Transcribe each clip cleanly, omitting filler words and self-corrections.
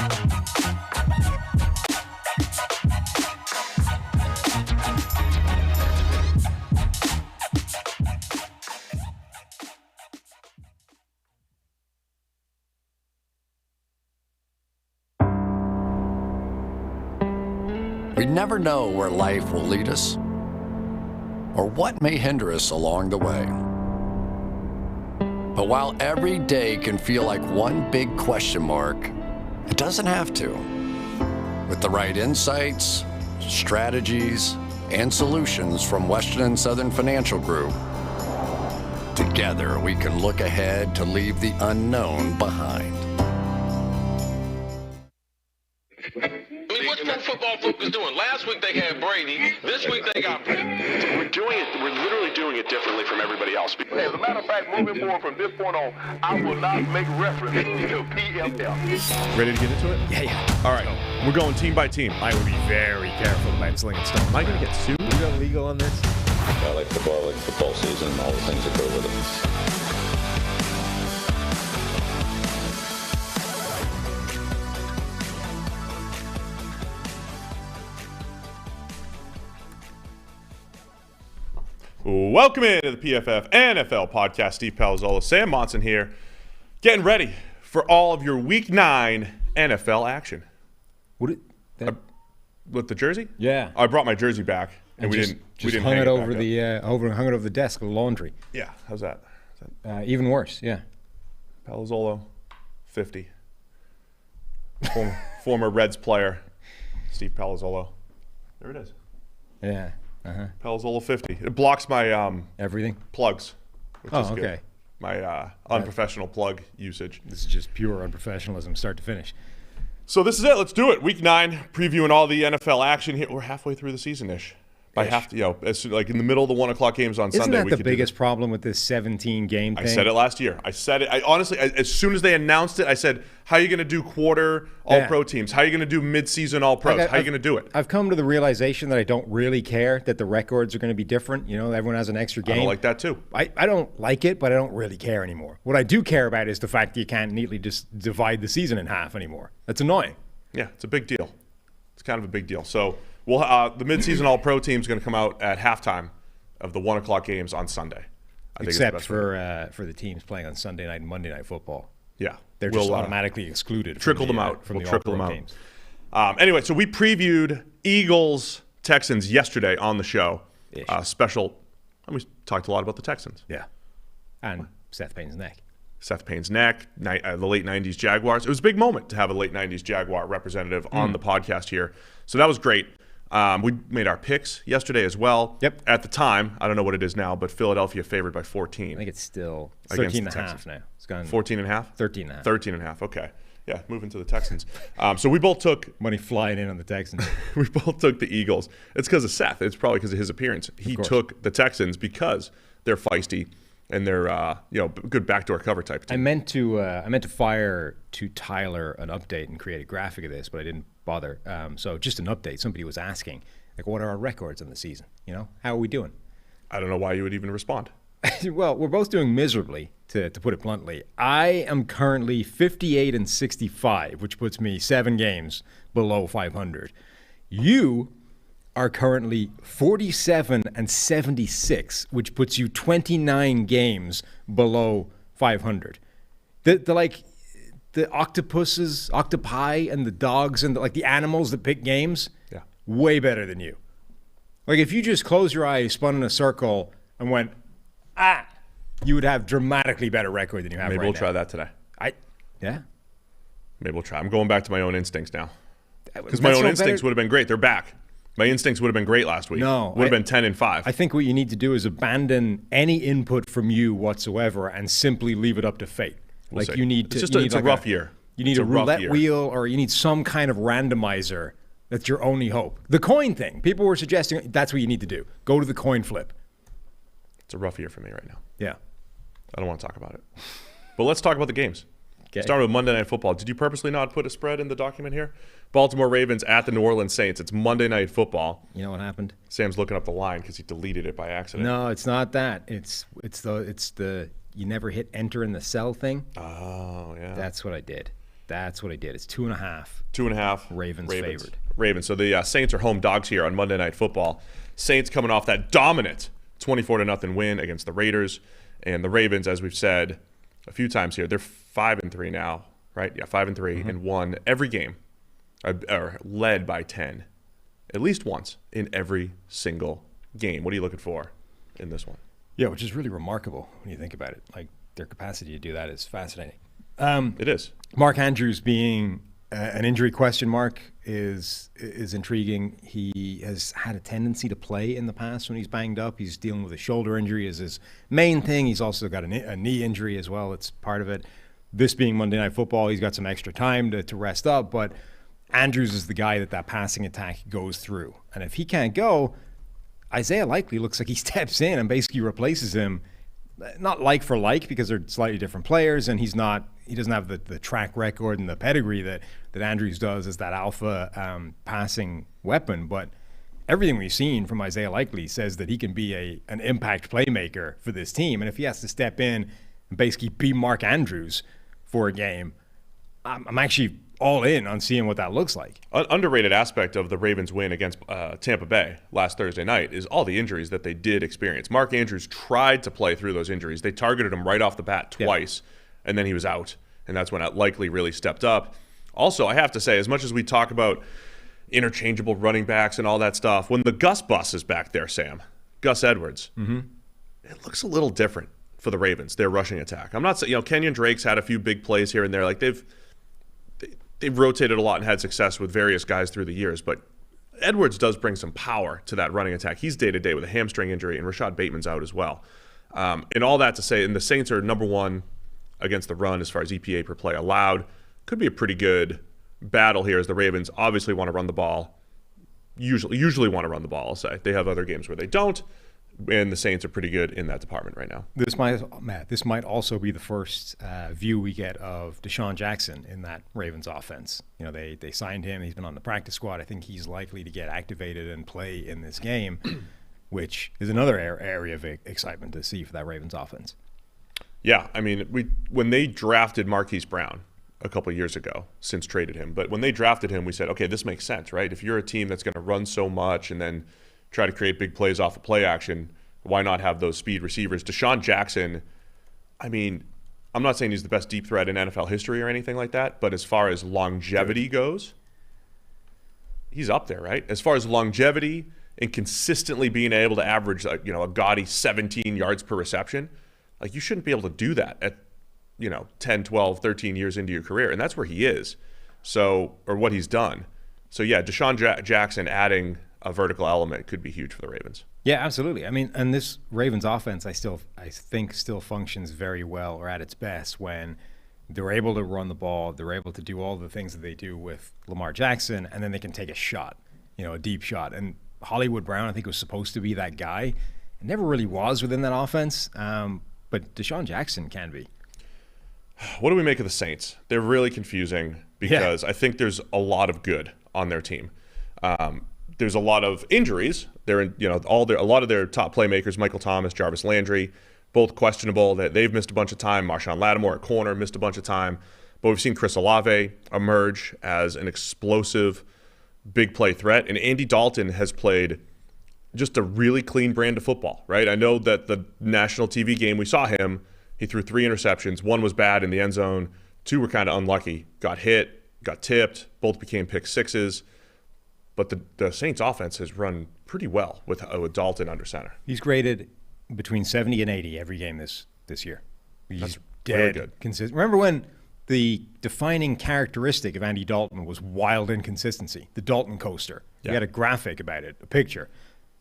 We never know where life will lead us or what may hinder us along the way. But while every day can feel like one big question mark, it doesn't have to. With the right insights, strategies, and solutions from Western and Southern Financial Group, together we can look ahead to leave the unknown behind. What's pro football focus doing? Last week they had Brady. This week they got Brady. We're literally doing it differently from everybody else. As a matter of fact, moving forward from this point on, I will not make reference to PFF. Ready to get into it? Yeah. All right. We're going team by team. I would be very careful about slinging stones. Am I going to get sued? Is that legal on this? I like football season, and all the things that go with it. Welcome into the PFF NFL podcast. Steve Palazzolo, Sam Monson here, getting ready for all of your Week 9 NFL action. With the jersey? Yeah. I brought my jersey back, and we didn't hung hang it over back the up. hung it over the desk with laundry. Yeah, how's that? Even worse, yeah. Palazzolo, 50. Former Reds player, Steve Palazzolo. There it is. Yeah. Palazzolo 50. It blocks my everything plugs. Which is okay. Good. My unprofessional plug usage. This is just pure unprofessionalism, start to finish. So this is it. Let's do it. Week 9, previewing all the NFL action here. We're halfway through the season-ish. By like in the middle of the 1 o'clock games on Sunday. Isn't that the biggest problem with this 17-game thing? I said it last year. I said it. Honestly, as soon as they announced it, I said, how are you going to do quarter all-pro teams? How are you going to do mid-season all-pros? How are you going to do it? I've come to the realization that I don't really care that the records are going to be different. You know, everyone has an extra game. I don't like that too. I don't like it, but I don't really care anymore. What I do care about is the fact that you can't neatly just divide the season in half anymore. That's annoying. Yeah, it's a big deal. It's kind of a big deal. So the mid-season all-pro team is going to come out at halftime of the 1 o'clock games on Sunday. Except for the teams playing on Sunday night and Monday night football. Yeah. They're just automatically excluded. Trickle them out. We'll trickle them out. Anyway, so we previewed Eagles-Texans yesterday on the show. Special. And we talked a lot about the Texans. Yeah. And Seth Payne's neck. The late 90s Jaguars. It was a big moment to have a late 90s Jaguar representative on the podcast here. So that was great. We made our picks yesterday as well. Yep. At the time, I don't know what it is now, but Philadelphia favored by 14. I think it's still 13.5 now. It's gone 14.5? 13.5. 13.5, okay. Yeah, moving to the Texans. So we both took... Money flying in on the Texans. We both took the Eagles. It's because of Seth. It's probably because of his appearance. He took the Texans because they're feisty and they're good backdoor cover type team. I meant to fire to Tyler an update and create a graphic of this, but I didn't bother. So just an update. Somebody was asking, like, what are our records on the season? You know, how are we doing? I don't know why you would even respond. Well, we're both doing miserably, to put it bluntly. I am currently 58-65, which puts me 7 games below 500. You are currently 47-76, which puts you 29 games below 500. The octopi and the dogs and the animals that pick games, way better than you. Like if you just close your eyes, spun in a circle, and went, you would have dramatically better record than you have right now. Maybe we'll try that today. Maybe we'll try. I'm going back to my own instincts now. Because my own instincts would have been great. They're back. My instincts would have been great last week. No. Would have been 10-5. I think what you need to do is abandon any input from you whatsoever and simply leave it up to fate. We'll see. You need to. It's a rough year. You need a roulette wheel, or you need some kind of randomizer. That's your only hope. The coin thing. People were suggesting that's what you need to do. Go to the coin flip. It's a rough year for me right now. Yeah. I don't want to talk about it. But let's talk about the games. Okay. Starting with Monday Night Football. Did you purposely not put a spread in the document here? Baltimore Ravens at the New Orleans Saints. It's Monday Night Football. You know what happened? Sam's looking up the line because he deleted it by accident. No, it's not that. It's the you never hit enter in the cell thing. Oh, yeah. That's what I did. That's what I did. It's 2.5. 2.5. Ravens favored. Ravens. So the Saints are home dogs here on Monday Night Football. Saints coming off that dominant 24-0 win against the Raiders. And the Ravens, as we've said a few times here, they're 5-3 now, right? Yeah, 5-3 and won every game, or led by 10, at least once in every single game. What are you looking for in this one? Yeah, which is really remarkable when you think about it. Like, their capacity to do that is fascinating. It is. Mark Andrews being an injury question mark is intriguing. He has had a tendency to play in the past when he's banged up. He's dealing with a shoulder injury as his main thing. He's also got a knee injury as well. It's part of it. This being Monday Night Football, he's got some extra time to rest up. But Andrews is the guy that passing attack goes through. And if he can't go, Isaiah Likely looks like he steps in and basically replaces him. Not like for like, because they're slightly different players, and he doesn't have the track record and the pedigree that Andrews does as that alpha passing weapon. But everything we've seen from Isaiah Likely says that he can be an impact playmaker for this team. And if he has to step in and basically be Mark Andrews for a game, I'm actually all in on seeing what that looks like. Underrated aspect of the Ravens win against Tampa Bay last Thursday night is all the injuries that they did experience. Mark Andrews tried to play through those injuries. They targeted him right off the bat twice, and then he was out, and that's when Likely really stepped up. Also, I have to say, as much as we talk about interchangeable running backs and all that stuff, when the Gus bus is back there, Sam, Gus Edwards, it looks a little different for the Ravens, their rushing attack. I'm not saying, Kenyon Drake's had a few big plays here and there. Like, they've rotated a lot and had success with various guys through the years, but Edwards does bring some power to that running attack. He's day-to-day with a hamstring injury, and Rashad Bateman's out as well. And all that to say, and the Saints are number one against the run as far as EPA per play allowed. Could be a pretty good battle here as the Ravens obviously want to run the ball. Usually want to run the ball, I'll say. They have other games where they don't, and the Saints are pretty good in that department right now. This might also be the first view we get of Deshaun Jackson in that Ravens offense. They signed him. He's been on the practice squad. I think he's likely to get activated and play in this game, which is another area of excitement to see for that Ravens offense. Yeah, I mean, when they drafted Marquise Brown a couple of years ago, since traded him, but when they drafted him, we said, okay, this makes sense, right? If you're a team that's going to run so much and then try to create big plays off of play action, why not have those speed receivers? Deshaun Jackson, I mean, I'm not saying he's the best deep threat in NFL history or anything like that, but as far as longevity goes, he's up there, right? As far as longevity and consistently being able to average, a gaudy 17 yards per reception, like, you shouldn't be able to do that at 10, 12, 13 years into your career, and that's where he is. So, or what he's done. So yeah, Deshaun Jackson adding a vertical element could be huge for the Ravens. Yeah, absolutely. I mean, and this Ravens offense, I think still functions very well, or at its best, when they're able to run the ball, they're able to do all the things that they do with Lamar Jackson, and then they can take a shot, a deep shot. And Hollywood Brown, I think, was supposed to be that guy. It never really was within that offense, but Deshaun Jackson can be. What do we make of the Saints? They're really confusing because I think there's a lot of good on their team. There's a lot of injuries. They're in, a lot of their top playmakers, Michael Thomas, Jarvis Landry, both questionable. That they've missed a bunch of time. Marshawn Lattimore at corner missed a bunch of time. But we've seen Chris Olave emerge as an explosive, big play threat, and Andy Dalton has played just a really clean brand of football, right? I know that the national TV game we saw him, he threw 3 interceptions. 1 was bad in the end zone. 2 were kind of unlucky. Got hit, got tipped. Both became pick sixes. But the Saints offense has run pretty well with Dalton under center. He's graded between 70 and 80 every game this year. He's dead good. Consistent. Remember when the defining characteristic of Andy Dalton was wild inconsistency, the Dalton coaster. Yeah. You had a graphic about it, a picture.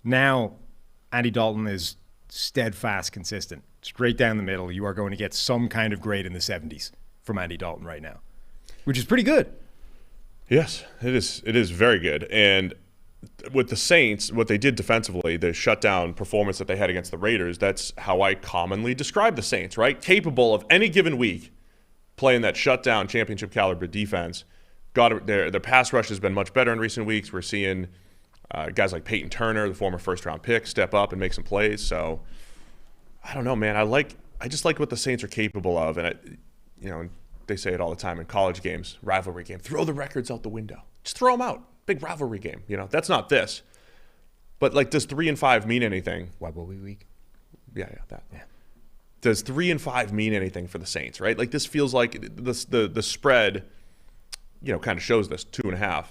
Now, Andy Dalton is steadfast, consistent, straight down the middle. You are going to get some kind of grade in the 70s from Andy Dalton right now, which is pretty good. Yes, it is. It is very good. And with the Saints, what they did defensively, the shutdown performance that they had against the Raiders, that's how I commonly describe the Saints, right? Capable of any given week playing that shutdown championship caliber defense. Their pass rush has been much better in recent weeks. We're seeing guys like Peyton Turner, the former first-round pick, step up and make some plays. So I don't know, man. I just like what the Saints are capable of, and they say it all the time in college games, rivalry game. Throw the records out the window. Just throw them out. Big rivalry game. That's not this. But like, does 3-5 mean anything? Why will we week? Yeah, that. Yeah. Does 3-5 mean anything for the Saints? Right? Like, this feels like the spread, kind of shows this 2.5.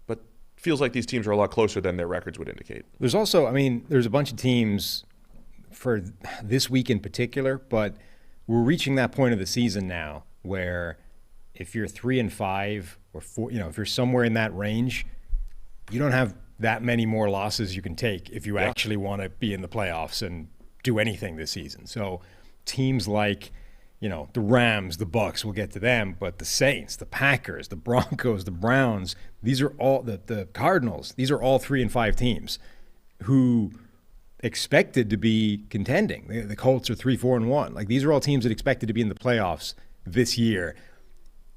But feels like these teams are a lot closer than their records would indicate. There's also, there's a bunch of teams for this week in particular, but we're reaching that point of the season now where if you're 3-5 or 4, if you're somewhere in that range, you don't have that many more losses you can take if you actually want to be in the playoffs and do anything this season. So teams like, the Rams, the Bucks, we'll get to them, but the Saints, the Packers, the Broncos, the Browns, these are all the Cardinals. These are all 3-5 teams who expected to be contending. The Colts are 3-4-1. Like, these are all teams that expected to be in the playoffs this year.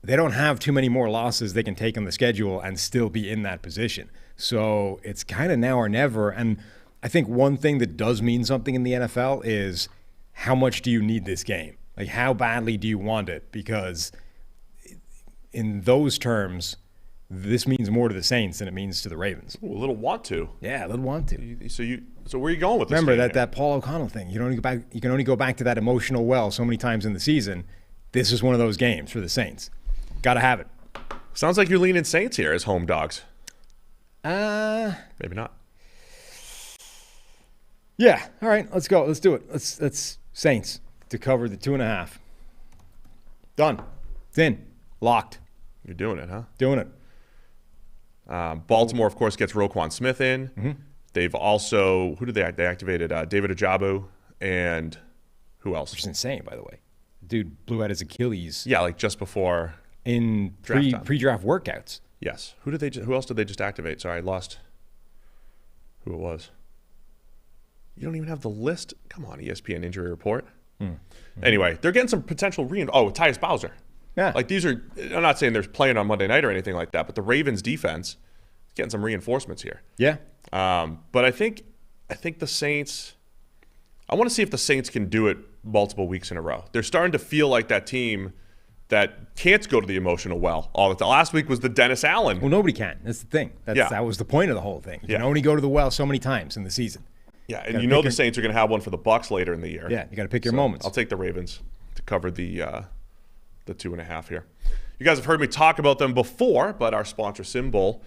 They don't have too many more losses they can take on the schedule and still be in that position. So it's kind of now or never. And I think one thing that does mean something in the NFL is how much do you need this game? Like, how badly do you want it? Because in those terms, this means more to the Saints than it means to the Ravens. Ooh, a little want to. Yeah, a little want to. So where are you going with this? Remember that Paul O'Connell thing. You can only go back to that emotional well so many times in the season. This is one of those games for the Saints. Got to have it. Sounds like you're leaning Saints here as home dogs. Maybe not. Yeah. All right. Let's go. Let's do it. Let's Saints to cover the 2.5. Done. It's in. Locked. You're doing it, huh? Doing it. Baltimore, of course, gets Roquan Smith in. Mm-hmm. They've also, who did they activated? David Ajabu and who else? Which is insane, by the way. Dude blew out his Achilles. Yeah, like just before in pre-draft workouts. Yes. Who else did they just activate? Sorry, I lost who it was. You don't even have the list. Come on, ESPN injury report. Mm-hmm. Anyway, they're getting some potential Tyus Bowser. Yeah. Like, these are, I'm not saying they're playing on Monday night or anything like that, but the Ravens defense is getting some reinforcements here. Yeah. But I think the Saints, I want to see if the Saints can do it multiple weeks in a row. They're starting to feel like that team that can't go to the emotional well all the time. Last week was the Dennis Allen. Well, nobody can. That's the thing. That was the point of the whole thing. You can only go to the well so many times in the season. Yeah, and the Saints are going to have one for the Bucs later in the year. Yeah, you got to pick your moments. I'll take the Ravens to cover the 2.5 here. You guys have heard me talk about them before, but our sponsor, Symbol,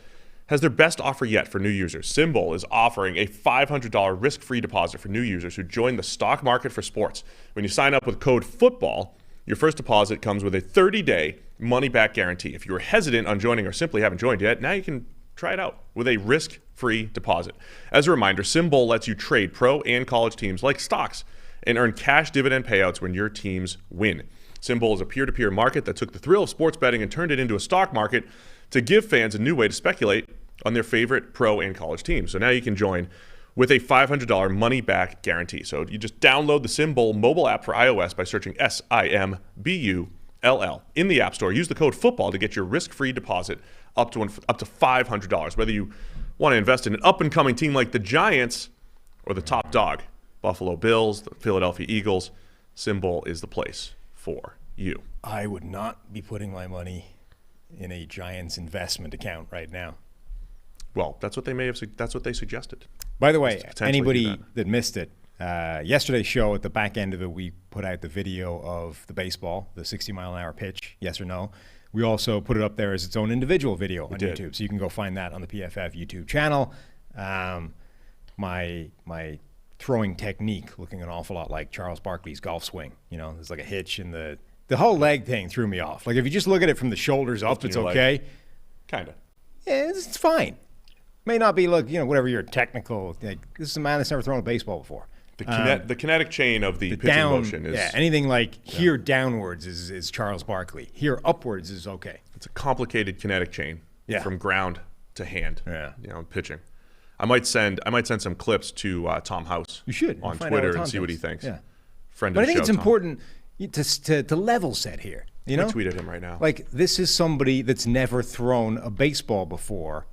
has their best offer yet for new users. Symbol is offering a $500 risk-free deposit for new users who join the stock market for sports. When you sign up with code FOOTBALL, your first deposit comes with a 30-day money-back guarantee. If you were hesitant on joining or simply haven't joined yet, now you can try it out with a risk-free deposit. As a reminder, Symbol lets you trade pro and college teams like stocks and earn cash dividend payouts when your teams win. Symbol is a peer-to-peer market that took the thrill of sports betting and turned it into a stock market to give fans a new way to speculate on their favorite pro and college teams. So now you can join with a $500 money-back guarantee. So you just download the Symbol mobile app for iOS by searching SIMBULL in the App Store. Use the code FOOTBALL to get your risk-free deposit up to $500. Whether you want to invest in an up-and-coming team like the Giants or the top dog, Buffalo Bills, the Philadelphia Eagles, Symbol is the place for you. I would not be putting my money in a Giants investment account right now. Well, that's what they suggested. By the way, anybody that missed it, yesterday's show at the back end of it, we put out the video of the baseball, the 60-mile-an-hour pitch, yes or no. We also put it up there as its own individual video on YouTube, so you can go find that on the PFF YouTube channel. My throwing technique looking an awful lot like Charles Barkley's golf swing. There's like a hitch in the whole leg thing threw me off. Like, if you just look at it from the shoulders up, it's okay. Kind of. Yeah, it's fine. May not be, whatever your technical. Like, this is a man that's never thrown a baseball before. The kinetic chain of the pitching motion is. Yeah, anything like here downwards is Charles Barkley. Here upwards is okay. It's a complicated kinetic chain from ground to hand. Yeah. Pitching. I might send some clips to Tom House. You should on Twitter and see what he thinks. Yeah. Friend but of I think the it's show, important to level set here. I tweet at him right now. Like, this is somebody that's never thrown a baseball before.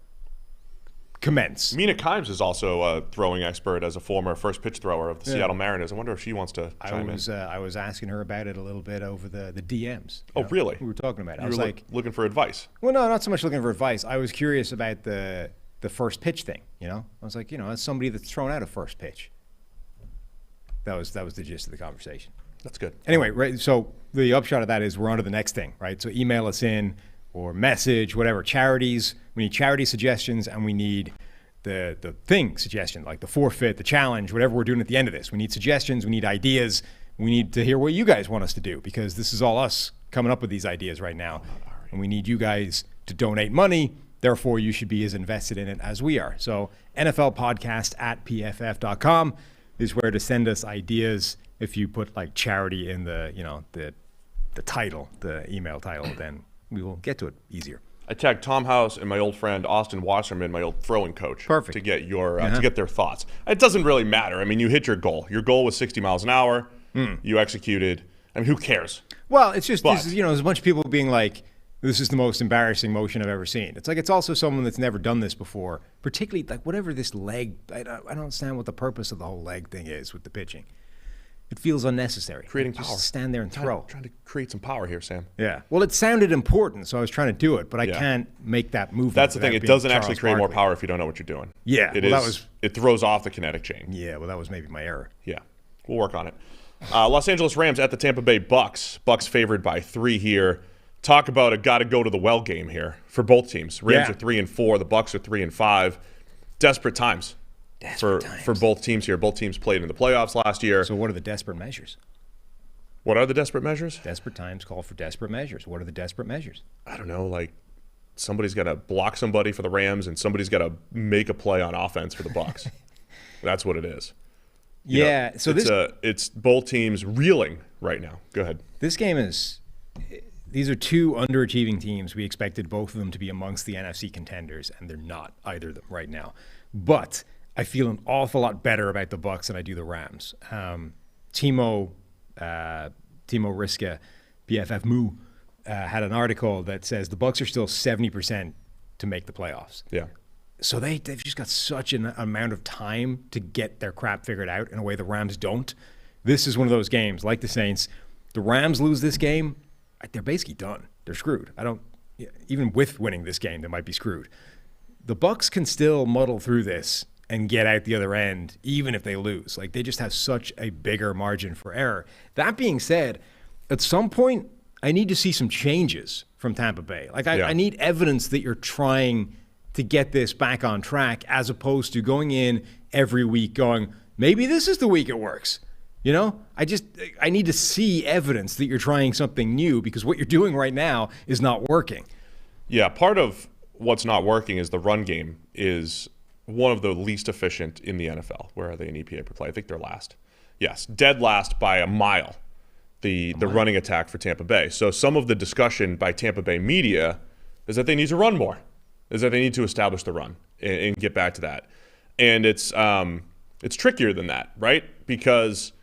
commence. Mina Kimes is also a throwing expert as a former first pitch thrower of the Seattle Mariners. I wonder if she wants to chime in. I was asking her about it a little bit over the DMs. Oh, really? We were talking about it. You were looking for advice. Well, no, not so much looking for advice. I was curious about the first pitch thing. I was like, as somebody that's thrown out a first pitch. That was the gist of the conversation. That's good. Anyway, right. So the upshot of that is we're on to the next thing, right? So email us in or message, whatever. Charities. We need charity suggestions, and we need the thing suggestion, like the forfeit, the challenge, whatever we're doing at the end of this. We need suggestions. We need ideas. We need to hear what you guys want us to do, because this is all us coming up with these ideas right now. And we need you guys to donate money. Therefore, you should be as invested in it as we are. So NFLpodcast@pff.com is where to send us ideas. If you put like charity in the title, the email title, then we will get to it easier. I tagged Tom House and my old friend Austin Wasserman, my old throwing coach, Perfect. to get your to get their thoughts. It doesn't really matter. I mean, you hit your goal. Your goal was 60 miles an hour. You executed. I mean, who cares? Well, it's just there's a bunch of people being like, this is the most embarrassing motion I've ever seen. It's like, it's also someone that's never done this before, particularly like whatever this leg. I don't understand what the purpose of the whole leg thing is with the pitching. It feels unnecessary. Creating just power. Stand there and throw. Trying to create some power here, Sam. Yeah. Well, it sounded important, so I was trying to do it, but I can't make that movement. That's the thing. It doesn't actually create more Barkley. power if you don't know what you're doing. Yeah. It throws off the kinetic chain. Yeah. Well, that was maybe my error. Yeah. We'll work on it. Los Angeles Rams at the Tampa Bay Bucks. Bucks favored by 3 here. Talk about a got to go to the well game here for both teams. Rams are 3-4. The Bucks are 3-5. Desperate times. For both teams here. Both teams played in the playoffs last year. So what are the desperate measures? What are the desperate measures? Desperate times call for desperate measures. What are the desperate measures? I don't know. Like, somebody's got to block somebody for the Rams, and somebody's got to make a play on offense for the Bucks. That's what it is. Yeah. So it's both teams reeling right now. Go ahead. This game is. These are 2 underachieving teams. We expected both of them to be amongst the NFC contenders, and they're not, either of them right now. But I feel an awful lot better about the Bucks than I do the Rams. Timo Riska, PFF Moo, had an article that says the Bucks are still 70% to make the playoffs. Yeah. So they've just got such an amount of time to get their crap figured out in a way the Rams don't. This is one of those games, like the Saints. The Rams lose this game, they're basically done. They're screwed. Even with winning this game, they might be screwed. The Bucks can still muddle through this and get out the other end, even if they lose. Like, they just have such a bigger margin for error. That being said, at some point, I need to see some changes from Tampa Bay. Like, I need evidence that you're trying to get this back on track, as opposed to going in every week going, maybe this is the week it works. I need to see evidence that you're trying something new, because what you're doing right now is not working. Yeah, part of what's not working is the run game is one of the least efficient in the NFL. Where are they in EPA per play? I think they're last. Yes, dead last by a mile, the running attack for Tampa Bay. So some of the discussion by Tampa Bay media is that they need to run more, is that they need to establish the run and get back to that. And it's trickier than that, right? Because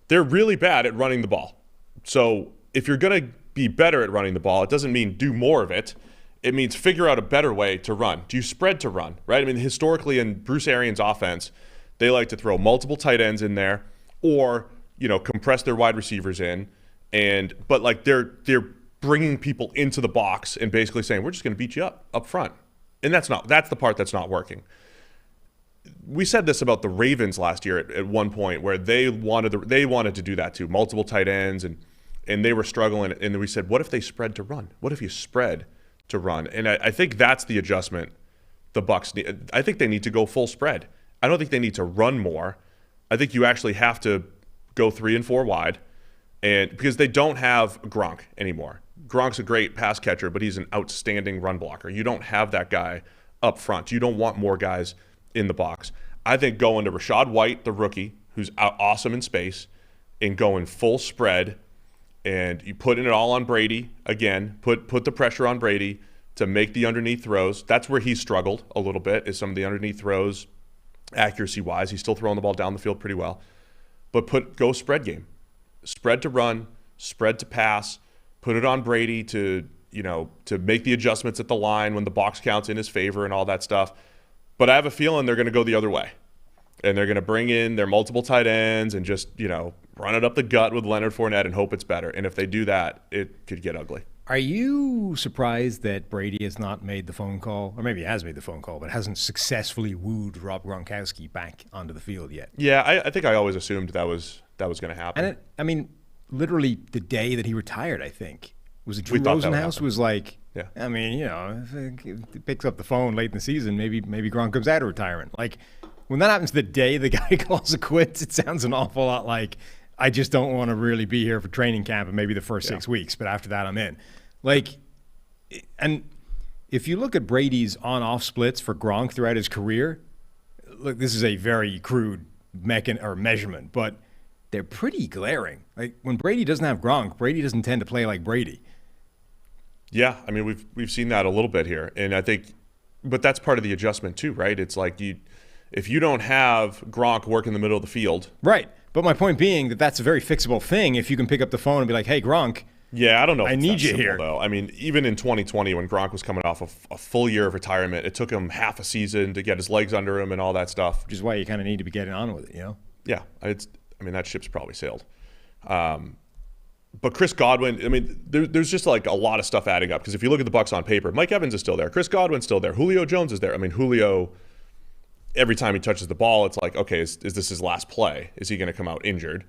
they're really bad at running the ball. So if you're going to be better at running the ball, it doesn't mean do more of it. It means figure out a better way to run. Do you spread to run, right? I mean, historically in Bruce Arians' offense, they like to throw multiple tight ends in there, or compress their wide receivers in, but like they're bringing people into the box and basically saying, we're just going to beat you up front, and that's the part that's not working. We said this about the Ravens last year at one point, where they wanted to do that too, multiple tight ends, and they were struggling. And then we said, what if they spread to run? What if you spread to run? And I think that's the adjustment the Bucs need. I think they need to go full spread. I don't think they need to run more. I think you actually have to go 3 and 4 wide, and because they don't have Gronk anymore. Gronk's a great pass catcher, but he's an outstanding run blocker. You don't have that guy up front. You don't want more guys in the box. I think going to Rashad White, the rookie, who's awesome in space, and going full spread, and you putting it all on Brady again, put the pressure on Brady to make the underneath throws. That's where he struggled a little bit, is some of the underneath throws, accuracy-wise. He's still throwing the ball down the field pretty well. But go spread game. Spread to run, spread to pass, put it on Brady to make the adjustments at the line when the box counts in his favor and all that stuff. But I have a feeling they're going to go the other way. And they're going to bring in their multiple tight ends and just, run it up the gut with Leonard Fournette and hope it's better. And if they do that, it could get ugly. Are you surprised that Brady has not made the phone call? Or maybe he has made the phone call, but hasn't successfully wooed Rob Gronkowski back onto the field yet? Yeah, I think I always assumed that was going to happen. And literally the day that he retired, I think. Was it Drew Rosenhaus was like, yeah. If he picks up the phone late in the season, maybe Gronk comes out of retirement. Like, when that happens the day the guy calls it quits, it sounds an awful lot like, I just don't want to really be here for training camp and maybe the first 6 weeks, but after that I'm in. Like, and if you look at Brady's on-off splits for Gronk throughout his career, look, this is a very crude measurement, but they're pretty glaring. Like, when Brady doesn't have Gronk, Brady doesn't tend to play like Brady. Yeah, I mean, we've seen that a little bit here, and I think, but that's part of the adjustment too, right? It's like if you don't have Gronk work in the middle of the field, right? But my point being that's a very fixable thing. If you can pick up the phone and be like, "Hey, Gronk, yeah, I don't know, I need you here." Though I mean, even in 2020, when Gronk was coming off a full year of retirement, it took him half a season to get his legs under him and all that stuff. Which is why you kind of need to be getting on with it, Yeah, that ship's probably sailed. But Chris Godwin, I mean, there's just like a lot of stuff adding up. Because if you look at the Bucs on paper, Mike Evans is still there. Chris Godwin's still there. Julio Jones is there. I mean, Julio, every time he touches the ball, it's like, okay, is this his last play? Is he going to come out injured?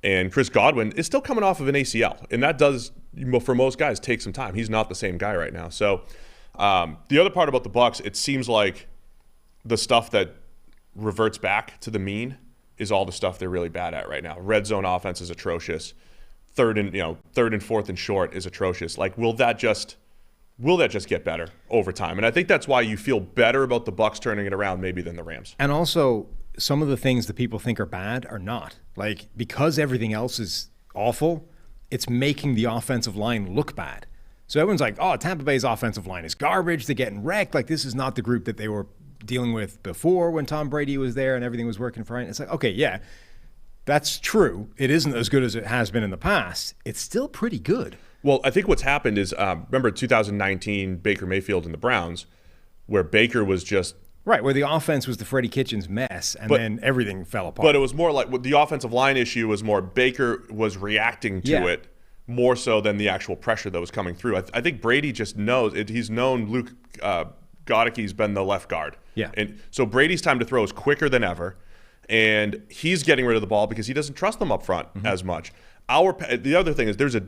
And Chris Godwin is still coming off of an ACL. And that does, for most guys, take some time. He's not the same guy right now. So the other part about the Bucs, it seems like the stuff that reverts back to the mean is all the stuff they're really bad at right now. Red zone offense is atrocious. Third and fourth and short is atrocious. Like, will that just get better over time? And I think that's why you feel better about the Bucs turning it around maybe than the Rams. And also, some of the things that people think are bad are not. Like, because everything else is awful, it's making the offensive line look bad. So everyone's like, oh, Tampa Bay's offensive line is garbage. They're getting wrecked. Like, this is not the group that they were dealing with before when Tom Brady was there and everything was working fine. It's like, okay, yeah, that's true. It isn't as good as it has been in the past. It's still pretty good. Well, I think what's happened is, remember 2019 Baker Mayfield and the Browns, where Baker was just... Right, where the offense was the Freddie Kitchens mess, and then everything fell apart. But it was more like the offensive line issue was more Baker was reacting to it more so than the actual pressure that was coming through. I think Brady just knows it. He's known Luke Goedecke's been the left guard. Yeah. And so Brady's time to throw is quicker than ever, and he's getting rid of the ball because he doesn't trust them up front as much. The other thing is there's a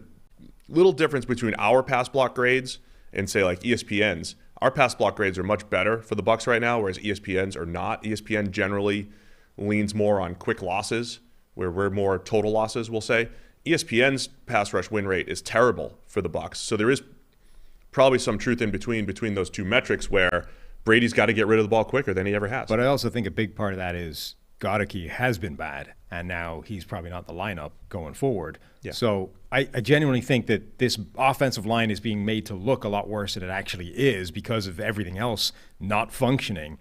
little difference between our pass block grades and, say, like ESPN's. Our pass block grades are much better for the Bucs right now, whereas ESPN's are not. ESPN generally leans more on quick losses, where we're more total losses, we'll say. ESPN's pass rush win rate is terrible for the Bucs. So there is probably some truth in between those two metrics where Brady's got to get rid of the ball quicker than he ever has. But I also think a big part of that is Goedeke has been bad, and now he's probably not the lineup going forward. Yeah. So I genuinely think that this offensive line is being made to look a lot worse than it actually is because of everything else not functioning.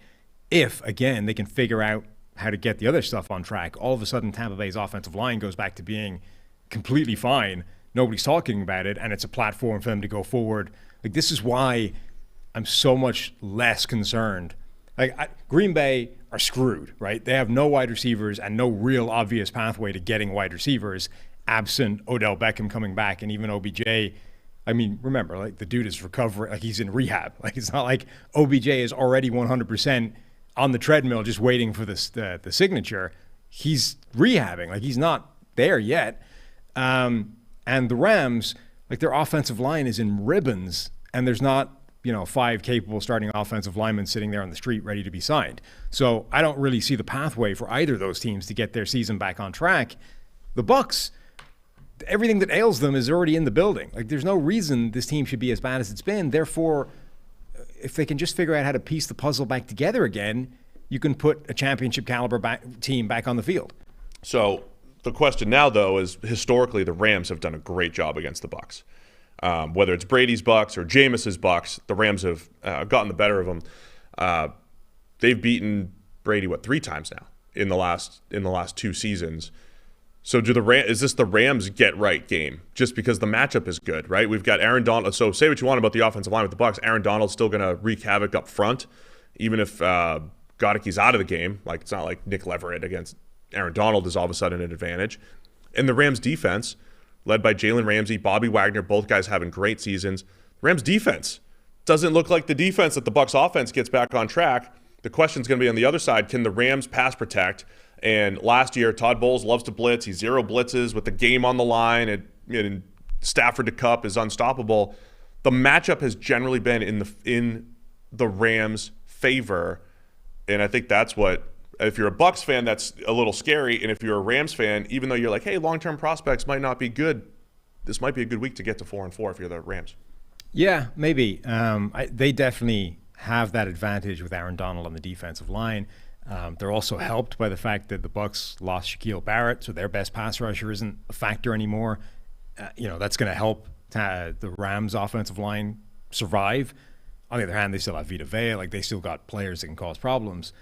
If, again, they can figure out how to get the other stuff on track, all of a sudden Tampa Bay's offensive line goes back to being completely fine. Nobody's talking about it, and it's a platform for them to go forward. Like, this is why I'm so much less concerned. Green Bay are screwed, right? They have no wide receivers and no real obvious pathway to getting wide receivers, absent Odell Beckham coming back, and even OBJ. I mean, remember, like, the dude is recovering, like, he's in rehab. Like, it's not like OBJ is already 100% on the treadmill just waiting for the signature. He's rehabbing. Like, he's not there yet. And the Rams, like, their offensive line is in ribbons, and there's not 5 capable starting offensive linemen sitting there on the street ready to be signed. So I don't really see the pathway for either of those teams to get their season back on track. The Bucs, everything that ails them is already in the building. Like, there's no reason this team should be as bad as it's been. Therefore, if they can just figure out how to piece the puzzle back together again, you can put a championship caliber team back on the field. So the question now, though, is historically the Rams have done a great job against the Bucs. Whether it's Brady's Bucs or Jameis's Bucs, the Rams have gotten the better of them. They've beaten Brady 3 times now in the last 2 seasons. So is this the Rams get right game just because the matchup is good, right? We've got Aaron Donald. So say what you want about the offensive line with the Bucs, Aaron Donald's still going to wreak havoc up front, even if Goddicke's out of the game. Like, it's not like Nick Leverett against Aaron Donald is all of a sudden an advantage. And the Rams defense, led by Jalen Ramsey, Bobby Wagner, both guys having great seasons. Rams defense doesn't look like the defense that the Bucs offense gets back on track. The question's going to be on the other side. Can the Rams pass protect? And last year, Todd Bowles loves to blitz. He's 0 blitzes with the game on the line. And Stafford to Kupp is unstoppable. The matchup has generally been in the Rams' favor. And I think that's what, if you're a Bucs fan, that's a little scary. And if you're a Rams fan, even though you're like, hey, long-term prospects might not be good, this might be a good week to get to 4-4 if you're the Rams. Yeah, maybe. They definitely have that advantage with Aaron Donald on the defensive line. They're also helped by the fact that the Bucs lost Shaquille Barrett, so their best pass rusher isn't a factor anymore. That's going to help the Rams' offensive line survive. On the other hand, they still have Vita Vea. Like, they still got players that can cause problems.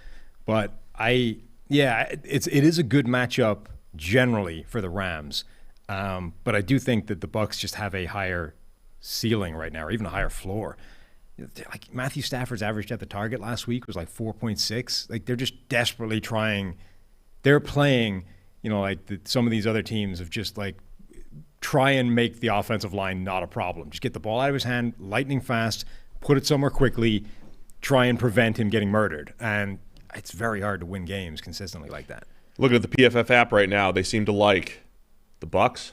But it is a good matchup generally for the Rams. But I do think that the Bucs just have a higher ceiling right now, or even a higher floor. Like, Matthew Stafford's average at the target last week was like 4.6. Like, they're just desperately trying. They're playing, some of these other teams of just like try and make the offensive line not a problem. Just get the ball out of his hand, lightning fast, put it somewhere quickly, try and prevent him getting murdered. And it's very hard to win games consistently like that. Looking at the PFF app right now, they seem to like the Bucs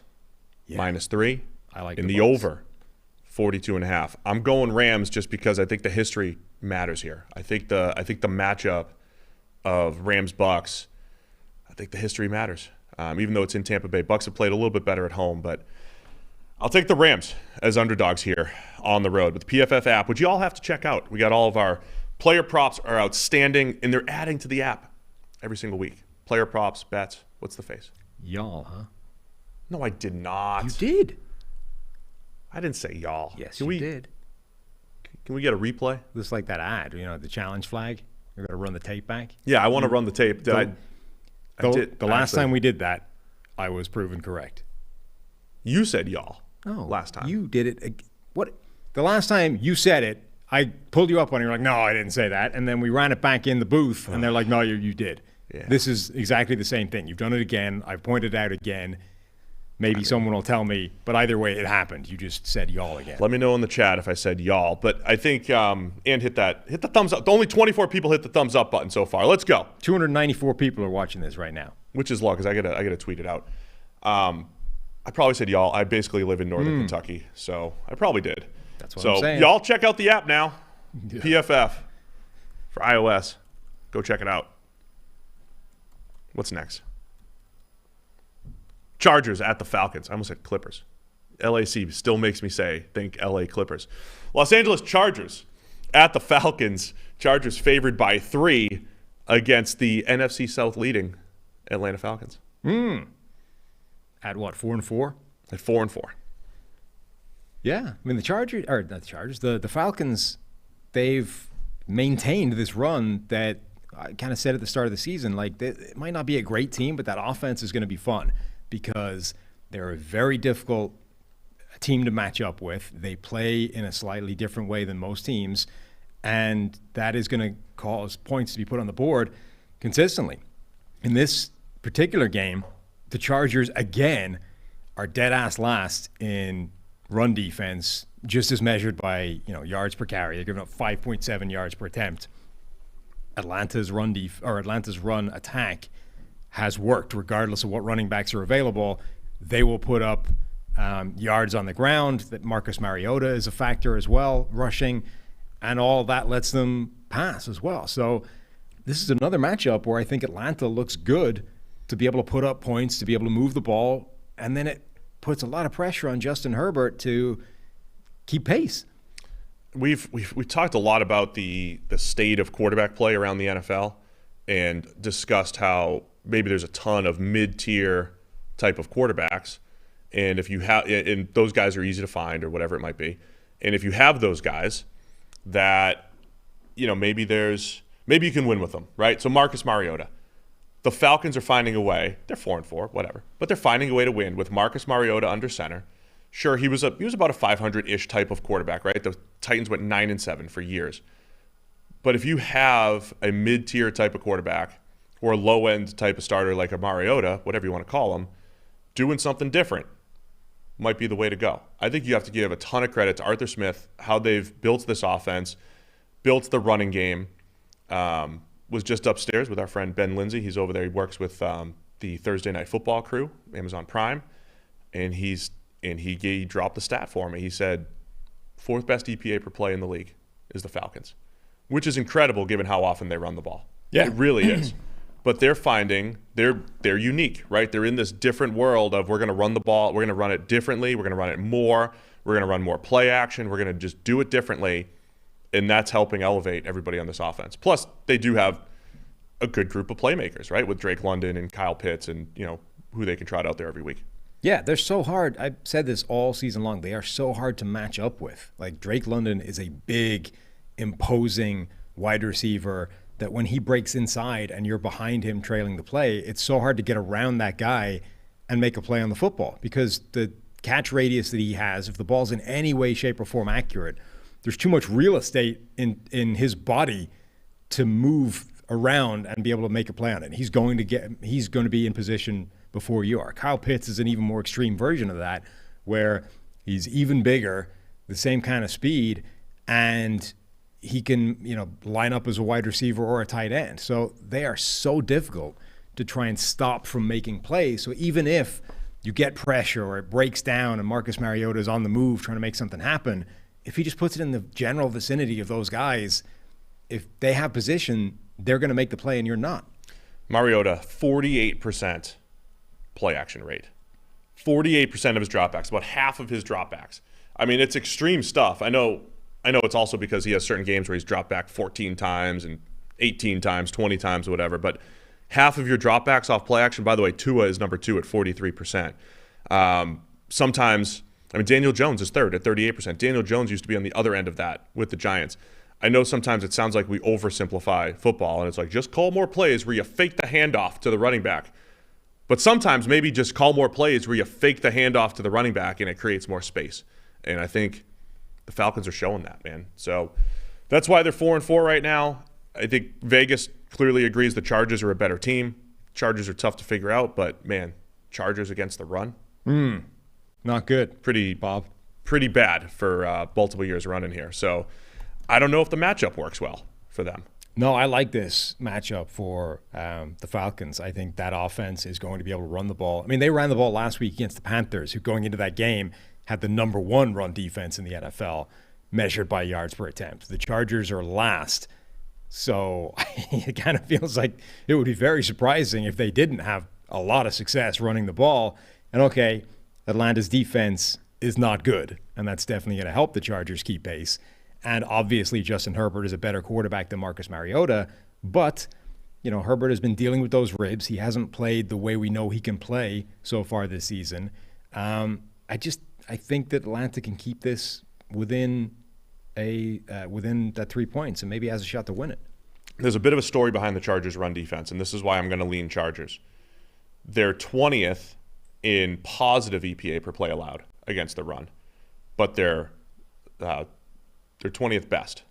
-3. I like in the Bucs. over 42.5. I'm going Rams just because I think the history matters here. I think the matchup of Rams-Bucs, I think the history matters. Even though it's in Tampa Bay, Bucs have played a little bit better at home, but I'll take the Rams as underdogs here on the road. With the PFF app, which you all have to check out. We got all of our player props are outstanding, and they're adding to the app every single week. Player props, bets. What's the face? Y'all, huh? No, I did not. You did. I didn't say y'all. Yes, you did. Can we get a replay? Just like that ad, the challenge flag. You're going to run the tape back. Yeah, I want to run the tape. I did. The last time we did that, I was proven correct. You said y'all. No, last time. You did it. What? The last time you said it, I pulled you up on it. You're like, no, I didn't say that. And then we ran it back in the booth, and they're like, no, you did. Yeah. This is exactly the same thing. You've done it again. I've pointed out again. Maybe someone will tell me, but either way, it happened. You just said y'all again. Let me know in the chat if I said y'all. But I think, and hit the thumbs up. Only 24 people hit the thumbs up button so far. Let's go. 294 people are watching this right now. Which is low because I gotta tweet it out. I probably said y'all. I basically live in northern Kentucky, so I probably did. That's what I'm saying. Y'all check out the app now. Yeah. PFF for iOS. Go check it out. What's next? Chargers at the Falcons. I almost said Clippers. LAC still makes me think LA Clippers. Los Angeles Chargers at the Falcons. Chargers favored by 3 against the NFC South leading Atlanta Falcons. At what, 4-4? At 4-4. Yeah. I mean, the Falcons, they've maintained this run that I kind of said at the start of the season, like, it might not be a great team, but that offense is going to be fun because they're a very difficult team to match up with. They play in a slightly different way than most teams, and that is going to cause points to be put on the board consistently. In this particular game, the Chargers, again, are dead-ass last in run defense, just as measured by yards per carry. They're giving up 5.7 yards per attempt. Atlanta's run attack has worked, regardless of what running backs are available. They will put up yards on the ground. That Marcus Mariota is a factor as well, rushing, and all that lets them pass as well. So this is another matchup where I think Atlanta looks good to be able to put up points, to be able to move the ball, and then it puts a lot of pressure on Justin Herbert to keep pace. We've talked a lot about the state of quarterback play around the NFL and discussed how maybe there's a ton of mid-tier type of quarterbacks, and if you have, and those guys are easy to find or whatever it might be, and if you have those guys that maybe you can win with them, right? So Marcus Mariota, the Falcons are finding a way. They're 4-4, whatever, but they're finding a way to win with Marcus Mariota under center. Sure, he was about a 500-ish type of quarterback, right? The Titans went 9-7 for years. But if you have a mid-tier type of quarterback or a low-end type of starter like a Mariota, whatever you want to call him, doing something different might be the way to go. I think you have to give a ton of credit to Arthur Smith, how they've built this offense, built the running game. Was just upstairs with our friend Ben Lindsay. He's over there. He works with the Thursday Night Football crew, Amazon Prime, and he dropped the stat for me. He said 4th best EPA per play in the league is the Falcons, which is incredible given how often they run the ball. Yeah, it really is. But they're finding they're unique, right? They're in this different world of we're going to run the ball, we're going to run it differently, we're going to run it more, we're going to run more play action, we're going to just do it differently, and that's helping elevate everybody on this offense. Plus, they do have a good group of playmakers, right? With Drake London and Kyle Pitts and, who they can trot out there every week. Yeah, they're so hard. I've said this all season long. They are so hard to match up with. Like, Drake London is a big, imposing wide receiver that when he breaks inside and you're behind him trailing the play, it's so hard to get around that guy and make a play on the football because the catch radius that he has, if the ball's in any way, shape, or form accurate, there's too much real estate in his body to move around and be able to make a play on it. He's going to be in position before you are. Kyle Pitts is an even more extreme version of that, where he's even bigger, the same kind of speed, and he can, line up as a wide receiver or a tight end. So they are so difficult to try and stop from making plays. So even if you get pressure or it breaks down and Marcus Mariota is on the move trying to make something happen, if he just puts it in the general vicinity of those guys, if they have position, they're going to make the play and you're not. Mariota, 48% play action rate. 48% of his dropbacks, about half of his dropbacks. I mean, it's extreme stuff. I know it's also because he has certain games where he's dropped back 14 times and 18 times, 20 times, whatever. But half of your dropbacks off play action, by the way, Tua is number 2 at 43%. Sometimes, Daniel Jones is 3rd at 38%. Daniel Jones used to be on the other end of that with the Giants. I know sometimes it sounds like we oversimplify football, and it's like, just call more plays where you fake the handoff to the running back. But sometimes maybe just call more plays where you fake the handoff to the running back and it creates more space. And I think the Falcons are showing that, man. So that's why they're 4-4 right now. I think Vegas clearly agrees the Chargers are a better team. Chargers are tough to figure out, but, man, Chargers against the run. Not good. Pretty bad for multiple years running here. So I don't know if the matchup works well for them. No, I like this matchup for the Falcons. I think that offense is going to be able to run the ball. They ran the ball last week against the Panthers, who going into that game had the number 1 run defense in the NFL measured by yards per attempt. The Chargers are last. So it kind of feels like it would be very surprising if they didn't have a lot of success running the ball. And okay, Atlanta's defense is not good, and that's definitely going to help the Chargers keep pace. And obviously Justin Herbert is a better quarterback than Marcus Mariota, but Herbert has been dealing with those ribs. He hasn't played the way we know he can play so far this season. I think that Atlanta can keep this within that 3 points and maybe has a shot to win it. There's a bit of a story behind the Chargers' run defense, and this is why I'm going to lean Chargers. They're 20th in positive EPA per play allowed against the run, but they're 20th best,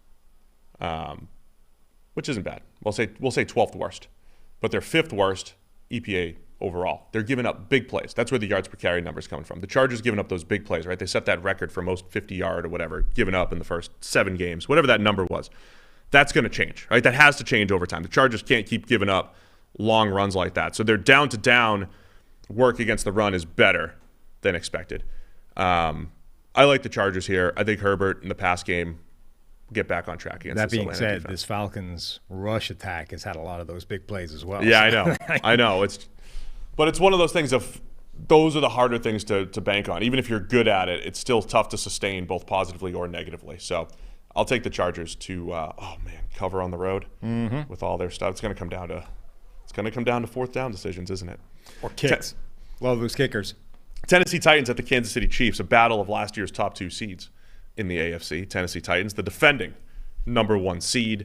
which isn't bad. We'll say 12th worst, but they're 5th worst EPA overall. They're giving up big plays. That's where the yards per carry number's coming from. The Chargers giving up those big plays, right? They set that record for most 50-yard or whatever given up in the first 7 games, whatever that number was. That's going to change, right? That has to change over time. The Chargers can't keep giving up long runs like that. So their down-to-down work against the run is better than expected. I like the Chargers here. I think Herbert in the pass game get back on track against that this being Atlanta said, defense. this Falcons rush attack has had a lot of those big plays as well. Yeah, I know. I know. But it's one of those things of those are the harder things to bank on. Even if you're good at it, it's still tough to sustain both positively or negatively. So I'll take the Chargers to cover on the road with all their stuff. It's going to come down to 4th down decisions, isn't it? Or kicks. Love those kickers. Tennessee Titans at the Kansas City Chiefs, a battle of last year's top 2 seeds in the AFC. Tennessee Titans, the defending number 1 seed.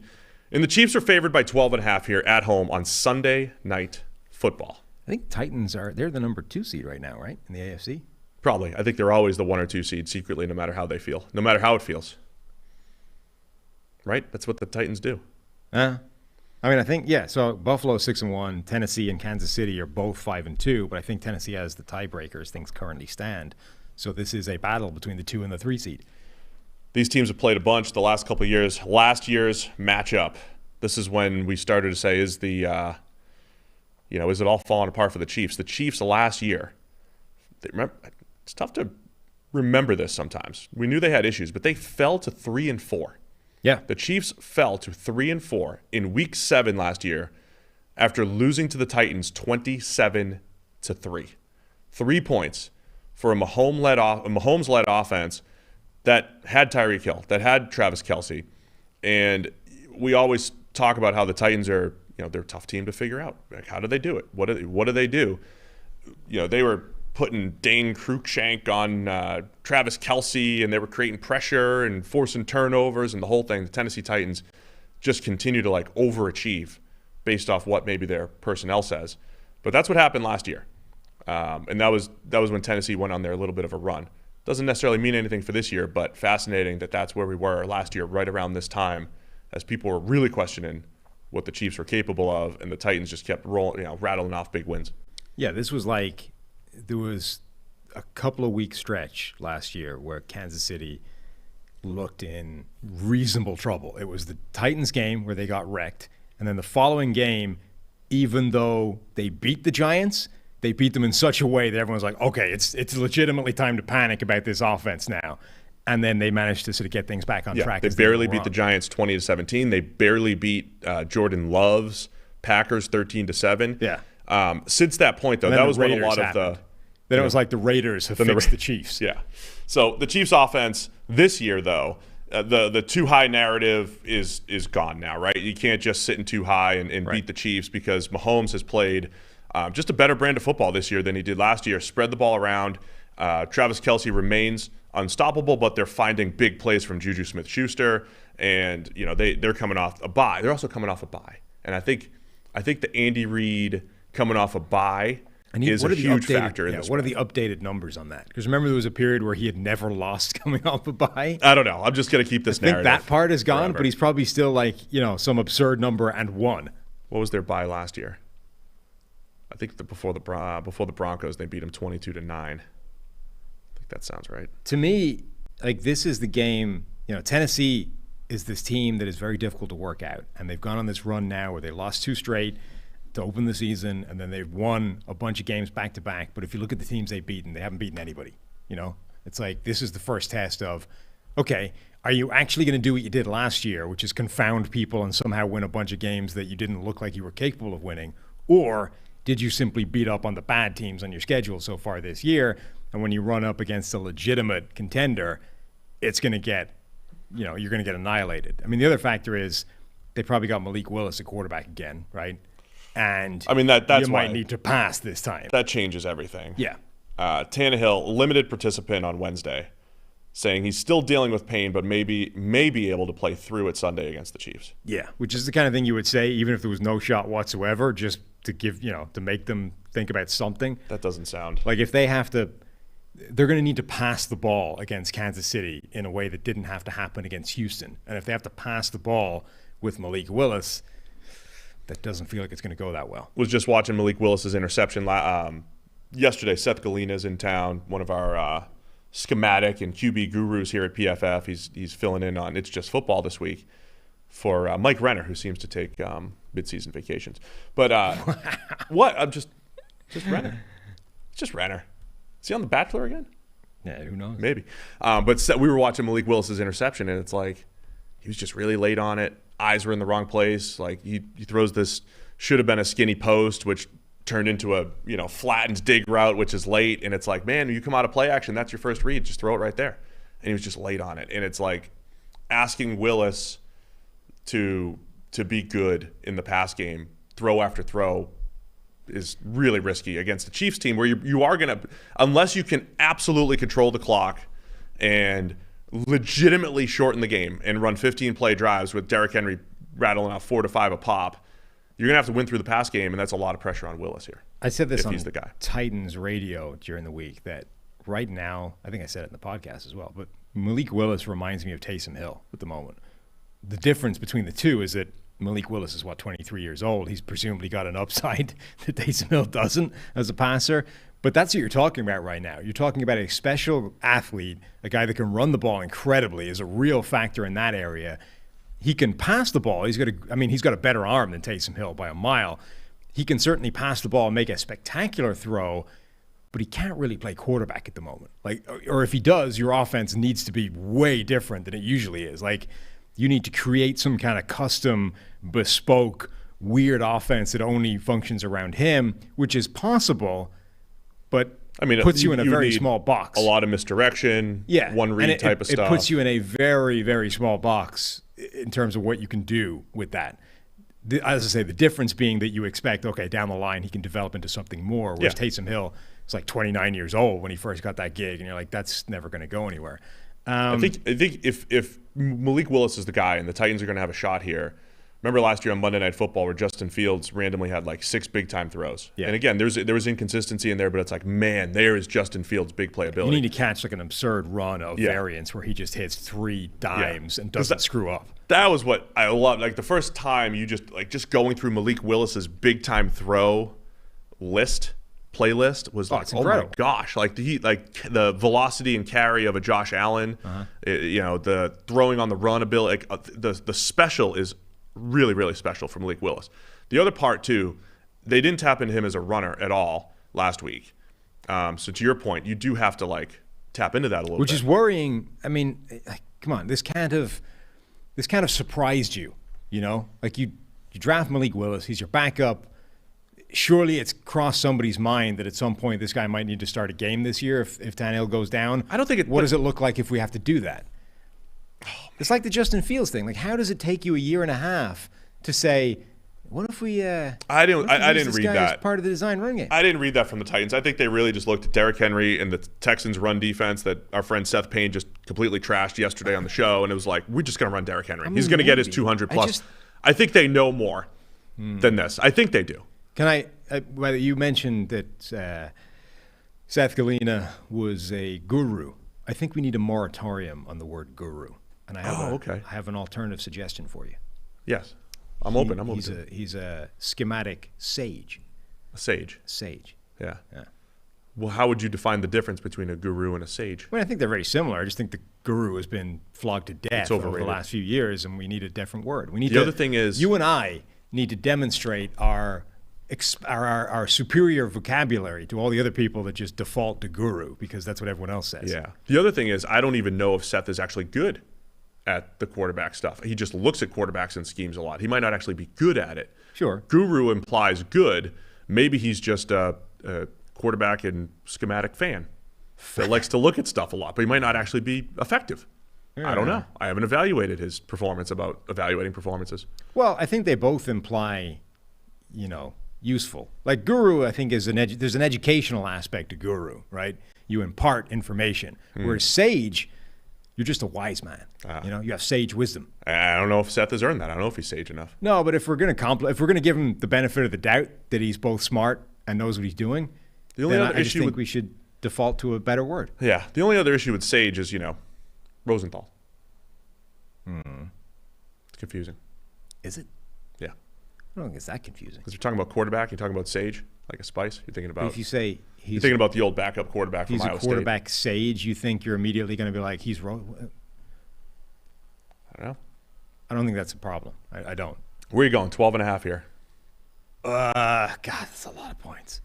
And the Chiefs are favored by 12.5 here at home on Sunday Night Football. I think Titans they're the number 2 seed right now, right, in the AFC? Probably. I think they're always the 1 or 2 seed secretly, no matter how they feel, no matter how it feels. Right? That's what the Titans do. I mean, I think, yeah, so Buffalo 6-1, Tennessee and Kansas City are both 5-2, but I think Tennessee has the tiebreaker as things currently stand. So this is a battle between the 2 and the 3 seed. These teams have played a bunch the last couple of years. Last year's matchup, this is when we started to say, is it all falling apart for the Chiefs? The Chiefs last year, it's tough to remember this sometimes. We knew they had issues, but they fell to 3-4. Yeah. The Chiefs fell to 3-4 in Week 7 last year after losing to the Titans 27-3. 3 points for a Mahomes-led offense that had Tyreek Hill, that had Travis Kelce. And we always talk about how the Titans are, they're a tough team to figure out. Like, how do they do it? What do they do? They were putting Dane Cruikshank on Travis Kelce, and they were creating pressure and forcing turnovers and the whole thing. The Tennessee Titans just continue to overachieve based off what maybe their personnel says. But that's what happened last year. And that was when Tennessee went on there a little bit of a run. Doesn't necessarily mean anything for this year, but fascinating that that's where we were last year, right around this time, as people were really questioning what the Chiefs were capable of, and the Titans just kept rattling off big wins. Yeah, this was there was a couple of week stretch last year where Kansas City looked in reasonable trouble. It was the Titans game where they got wrecked, and then the following game, even though they beat the Giants, they beat them in such a way that everyone's like, okay, it's legitimately time to panic about this offense now. And then they managed to sort of get things back on track. They barely beat the Giants 20-17. They barely beat Jordan Love's Packers 13-7. Yeah. Since that point, though, that was when a lot of the Then it was like the Raiders have fixed the Chiefs. Yeah. So the Chiefs offense this year, though, the too high narrative is gone now, right? You can't just sit in too high and beat the Chiefs, because Mahomes has played just a better brand of football this year than he did last year. Spread the ball around. Travis Kelce remains unstoppable, but they're finding big plays from Juju Smith-Schuster, and they're coming off a bye. They're also coming off a bye, and I think the Andy Reid coming off a bye is a huge factor in this. What are the updated numbers on that? Because remember, there was a period where he had never lost coming off a bye. I don't know. I'm just going to keep this narrative. I think that part is gone, forever. But he's probably still some absurd number and one. What was their bye last year? I think before the Broncos, they beat him 22-9. I think that sounds right. To me, this is the game. Tennessee is this team that is very difficult to work out, and they've gone on this run now where they lost 2 straight to open the season, and then they've won a bunch of games back to back. But if you look at the teams they've beaten, they haven't beaten anybody. It's like this is the first test of, okay, are you actually going to do what you did last year, which is confound people and somehow win a bunch of games that you didn't look like you were capable of winning, or did you simply beat up on the bad teams on your schedule so far this year, and when you run up against a legitimate contender, it's going to get, you're going to get annihilated. I mean, the other factor is they probably got Malik Willis at quarterback again, right? And I mean, that's you might need to pass this time. That changes everything. Yeah. Tannehill, limited participant on Wednesday, saying he's still dealing with pain, but may be able to play through it Sunday against the Chiefs. Yeah, which is the kind of thing you would say even if there was no shot whatsoever, just to give, to make them think about something. That doesn't sound. Like if they have to, they're going to need to pass the ball against Kansas City in a way that didn't have to happen against Houston. And if they have to pass the ball with Malik Willis, that doesn't feel like it's going to go that well. Was just watching Malik Willis's interception yesterday. Seth Galina's in town, one of our schematic and QB gurus here at PFF. He's filling in on It's Just Football this week for Mike Renner, who seems to take midseason vacations. But what? I'm just Renner. It's just Renner. Is he on The Bachelor again? Yeah, who knows? Maybe. But we were watching Malik Willis's interception, and it's like he was just really late on it. Eyes were in the wrong place. Like he throws this, should have been a skinny post, which turned into a flattened dig route, which is late. And it's like, man, you come out of play action, that's your first read. Just throw it right there. And he was just late on it. And it's like asking Willis to be good in the pass game, throw after throw, is really risky against the Chiefs team where you are going to, unless you can absolutely control the clock and legitimately shorten the game and run 15-play drives with Derrick Henry rattling out 4 to 5 a pop, you're going to have to win through the pass game, and that's a lot of pressure on Willis here. I said this on he's the guy. Titans radio during the week that right now, I think I said it in the podcast as well, but Malik Willis reminds me of Taysom Hill at the moment. The difference between the two is that Malik Willis is, 23 years old. He's presumably got an upside that Taysom Hill doesn't as a passer. But that's what you're talking about right now. You're talking about a special athlete, a guy that can run the ball incredibly, is a real factor in that area. He can pass the ball. He's got a better arm than Taysom Hill by a mile. He can certainly pass the ball and make a spectacular throw, but he can't really play quarterback at the moment. Or if he does, your offense needs to be way different than it usually is. You need to create some kind of custom, bespoke, weird offense that only functions around him, which is possible, but puts you in a very small box. A lot of misdirection, one read type of stuff. It puts you in a very, very small box in terms of what you can do with that. As I say, the difference being that you expect, down the line he can develop into something more, whereas Taysom Hill is 29 years old when he first got that gig, and you're like, that's never going to go anywhere. I think if Malik Willis is the guy and the Titans are going to have a shot here, remember last year on Monday Night Football where Justin Fields randomly had 6 big-time throws. Yeah. And again, there was inconsistency in there, but it's man, there is Justin Fields' big playability. You need to catch an absurd run of variance where he just hits 3 dimes and doesn't screw up. That was what I loved. The first time you just going through Malik Willis's big-time throw playlist was oh my gosh, the velocity and carry of a Josh Allen, the throwing on the run ability, the special is really, really special for Malik Willis. The other part too, they didn't tap into him as a runner at all last week. So to your point, you do have to tap into that a little bit. Which is worrying. I mean, come on, this kind of surprised you, you draft Malik Willis, he's your backup. Surely it's crossed somebody's mind that at some point this guy might need to start a game this year if Tannehill goes down. I don't think it. What does it look like if we have to do that? It's like the Justin Fields thing. How does it take you a year and a half to say, what if we? I didn't read that as part of the design run game. I didn't read that from the Titans. I think they really just looked at Derrick Henry and the Texans' run defense that our friend Seth Payne just completely trashed yesterday on the show, and it was we're just going to run Derrick Henry. He's going to get his 200 plus. I think they know more than this. I think they do. Can you mentioned that Seth Galina was a guru. I think we need a moratorium on the word guru. And I have an alternative suggestion for you. Yes. I'm open. He's a schematic sage. A sage? Sage. Yeah. Well, how would you define the difference between a guru and a sage? I think they're very similar. I just think the guru has been flogged to death over the last few years, and we need a different word. The other thing is, you and I need to demonstrate our superior vocabulary to all the other people that just default to guru because that's what everyone else says. Yeah. The other thing is, I don't even know if Seth is actually good at the quarterback stuff. He just looks at quarterbacks and schemes a lot. He might not actually be good at it. Sure. Guru implies good. Maybe he's just a quarterback and schematic fan that likes to look at stuff a lot, but he might not actually be effective. Yeah. I don't know. I haven't evaluated his performance about evaluating performances. Well, I think they both imply, useful. Guru, I think, is there's an educational aspect to guru, right? You impart information. Whereas sage, you're just a wise man. You have sage wisdom. I don't know if Seth has earned that. I don't know if he's sage enough. No, but if we're going to give him the benefit of the doubt that he's both smart and knows what he's doing, I just think we should default to a better word. Yeah. The only other issue with sage is, Rosenthal. It's confusing. Is it? Yeah. I don't think it's that confusing. Because you're talking about quarterback, you're talking about sage, like a spice. You're thinking about. If you say you're thinking about the old backup quarterback from Iowa State. He's a quarterback sage. You think you're immediately going to be like he's. I don't know. I don't think that's a problem. I don't. Where are you going? 12.5 here. God, that's a lot of points.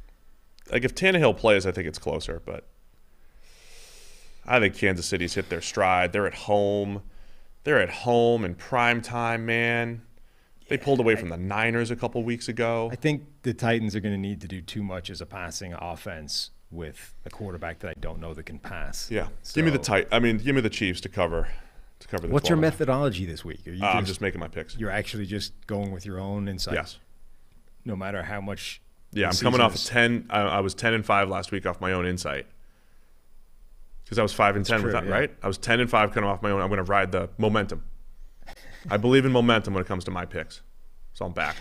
If Tannehill plays, I think it's closer, but I think Kansas City's hit their stride. They're at home. They're at home in prime time, man. They pulled away from the Niners a couple weeks ago. I think the Titans are going to need to do too much as a passing offense with a quarterback that I don't know that can pass. Yeah, so, give me the Chiefs to cover. What's your methodology this week? I'm just making my picks. You're actually just going with your own insights. Yes. No matter how much. Yeah, I'm coming off 10. I was 10-5 last week off my own insight. Because I was 5-10 with that, right? I was 10-5 coming off my own. I'm going to ride the momentum. I believe in momentum when it comes to my picks. So I'm back.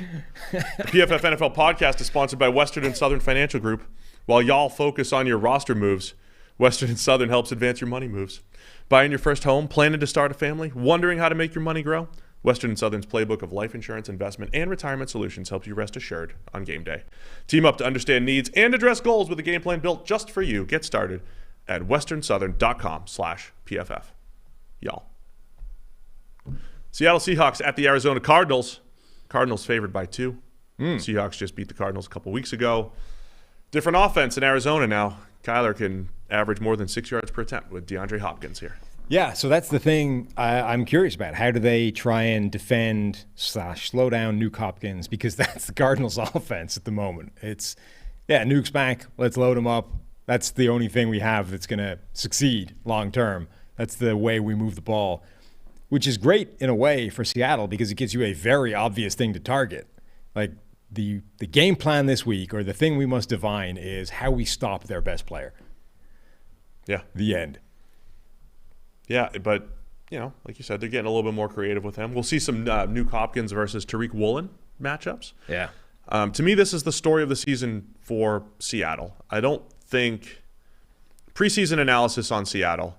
The PFF NFL podcast is sponsored by Western and Southern Financial Group. While y'all focus on your roster moves, Western and Southern helps advance your money moves. Buying your first home, planning to start a family, wondering how to make your money grow? Western and Southern's playbook of life insurance, investment, and retirement solutions helps you rest assured on game day. Team up to understand needs and address goals with a game plan built just for you. Get started at westernsouthern.com/PFF. Y'all. Seattle Seahawks at the Arizona Cardinals. Cardinals favored by 2. Seahawks just beat the Cardinals a couple weeks ago. Different offense in Arizona now. Kyler can average more than 6 yards per attempt with DeAndre Hopkins here. Yeah, so that's the thing I'm curious about. How do they try and defend / slow down Nuke Hopkins? Because that's the Cardinals' offense at the moment. It's, Nuke's back. Let's load him up. That's the only thing we have that's going to succeed long term. That's the way we move the ball, which is great in a way for Seattle because it gives you a very obvious thing to target. Like the game plan this week, or the thing we must divine, is how we stop their best player. Yeah. The end. Yeah, but, like you said, they're getting a little bit more creative with him. We'll see some Nuke Hopkins versus Tariq Woolen matchups. Yeah. To me, this is the story of the season for Seattle. I don't think preseason analysis on Seattle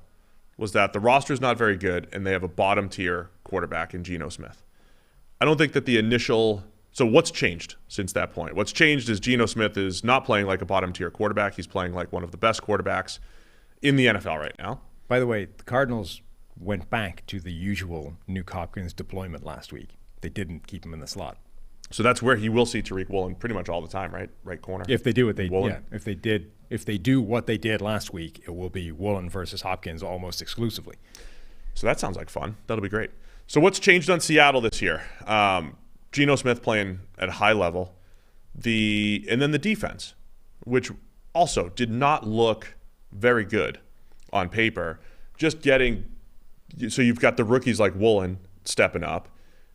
was that the roster is not very good and they have a bottom-tier quarterback in Geno Smith. I don't think that the initial – so what's changed since that point? What's changed is Geno Smith is not playing like a bottom-tier quarterback. He's playing like one of the best quarterbacks in the NFL right now. By the way, the Cardinals went back to the usual Nuke Hopkins deployment last week. They didn't keep him in the slot. So that's where he will see Tariq Woolen pretty much all the time, right? Right corner. If they do what they Woolen. If they do what they did last week, it will be Woolen versus Hopkins almost exclusively. So that sounds like fun. That'll be great. So what's changed on Seattle this year? Geno Smith playing at a high level. And then the defense, which also did not look very good on paper. Just getting – so you've got the rookies like Woolen stepping up.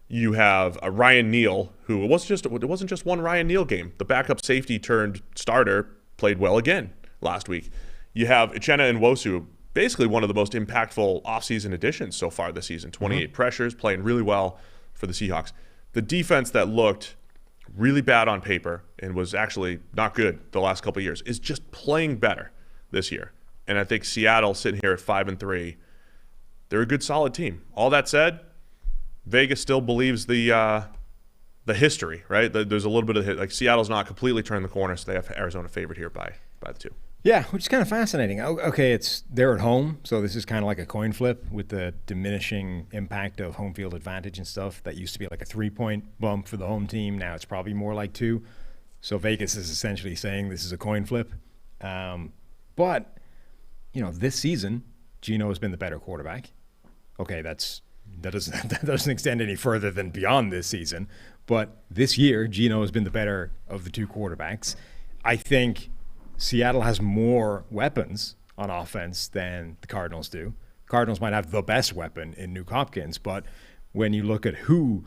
You have a Ryan Neal, who it wasn't just one Ryan Neal game. The backup safety turned starter played well again last week. You have Uchenna Nwosu, basically one of the most impactful offseason additions so far this season. 28 pressures, playing really well for the Seahawks. The defense that looked really bad on paper and was actually not good the last couple of years is just playing better this year. And I think Seattle sitting here at 5-3, they're a good, solid team. All that said, Vegas still believes the history, right? There's a little bit of like Seattle's not completely turned the corner, so they have Arizona favored here by the 2. Yeah, which is kind of fascinating. Okay, they're at home, so this is kind of like a coin flip with the diminishing impact of home field advantage and stuff. That used to be like a 3-point bump for the home team. Now it's probably more like 2. So Vegas is essentially saying this is a coin flip. But this season, Geno has been the better quarterback. Okay, that doesn't extend any further than beyond this season. But this year, Geno has been the better of the 2 quarterbacks. I think Seattle has more weapons on offense than the Cardinals do. Cardinals might have the best weapon in Nuke Hopkins, but when you look at who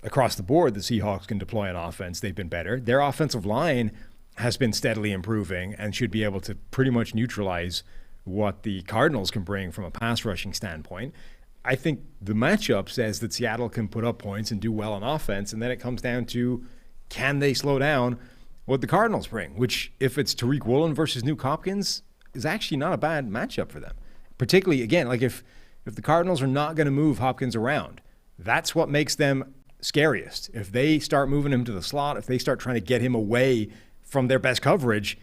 across the board the Seahawks can deploy on offense, they've been better. Their offensive line has been steadily improving and should be able to pretty much neutralize what the Cardinals can bring from a pass rushing standpoint. I think the matchup says that Seattle can put up points and do well on offense, and then it comes down to can they slow down what the Cardinals bring, which if it's Tariq Woolen versus Nuke Hopkins is actually not a bad matchup for them. Particularly, again, like if the Cardinals are not going to move Hopkins around, that's what makes them scariest. If they start moving him to the slot, if they start trying to get him away from their best coverage,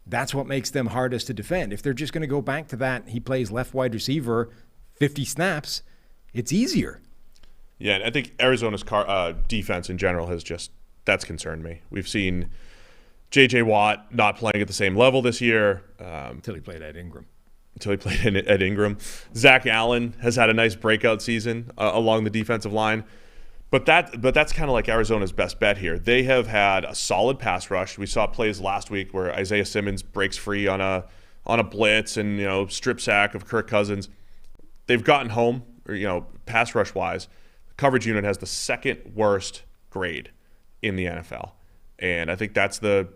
that's what makes them hardest to defend. If they're just going to go back to that, he plays left wide receiver 50 snaps, it's easier. Yeah, and I think Arizona's defense in general that's concerned me. We've seen J.J. Watt not playing at the same level this year. Until he played at Ingram. At Ingram. Zach Allen has had a nice breakout season along the defensive line. But that's kind of like Arizona's best bet here. They have had a solid pass rush. We saw plays last week where Isaiah Simmons breaks free on a blitz and strip sack of Kirk Cousins. They've gotten home, pass rush wise. The coverage unit has the second worst grade in the NFL, and I think that's the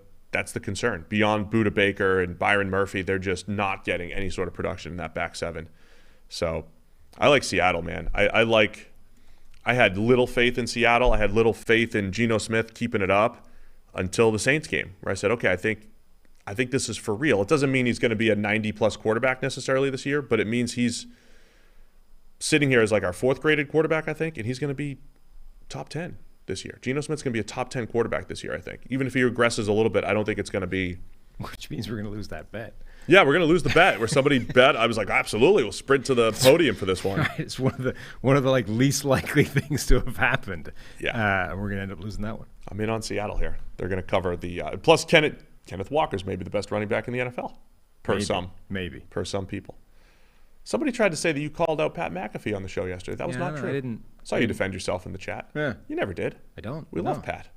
concern. Beyond Budda Baker and Byron Murphy, they're just not getting any sort of production in that back 7. So I like Seattle, man. I had little faith in Seattle. I had little faith in Geno Smith keeping it up until the Saints game, where I said, okay, I think this is for real. It doesn't mean he's going to be a 90-plus quarterback necessarily this year, but it means he's sitting here as like our 4th graded quarterback, I think, and he's going to be top 10 this year. Geno Smith's going to be a top 10 quarterback this year, I think. Even if he regresses a little bit, I don't think it's going to be. Which means we're going to lose that bet. Yeah, we're going to lose the bet where somebody bet. I was like, absolutely, we'll sprint to the podium for this one. Right, it's one of the like least likely things to have happened. Yeah, and we're going to end up losing that one. I'm in on Seattle here. They're going to cover the plus Kenneth Walker's maybe the best running back in the NFL per some people. Somebody tried to say that you called out Pat McAfee on the show yesterday. That was not true. I didn't. Saw you defend yourself in the chat. Yeah, you never did. I don't. We love Pat.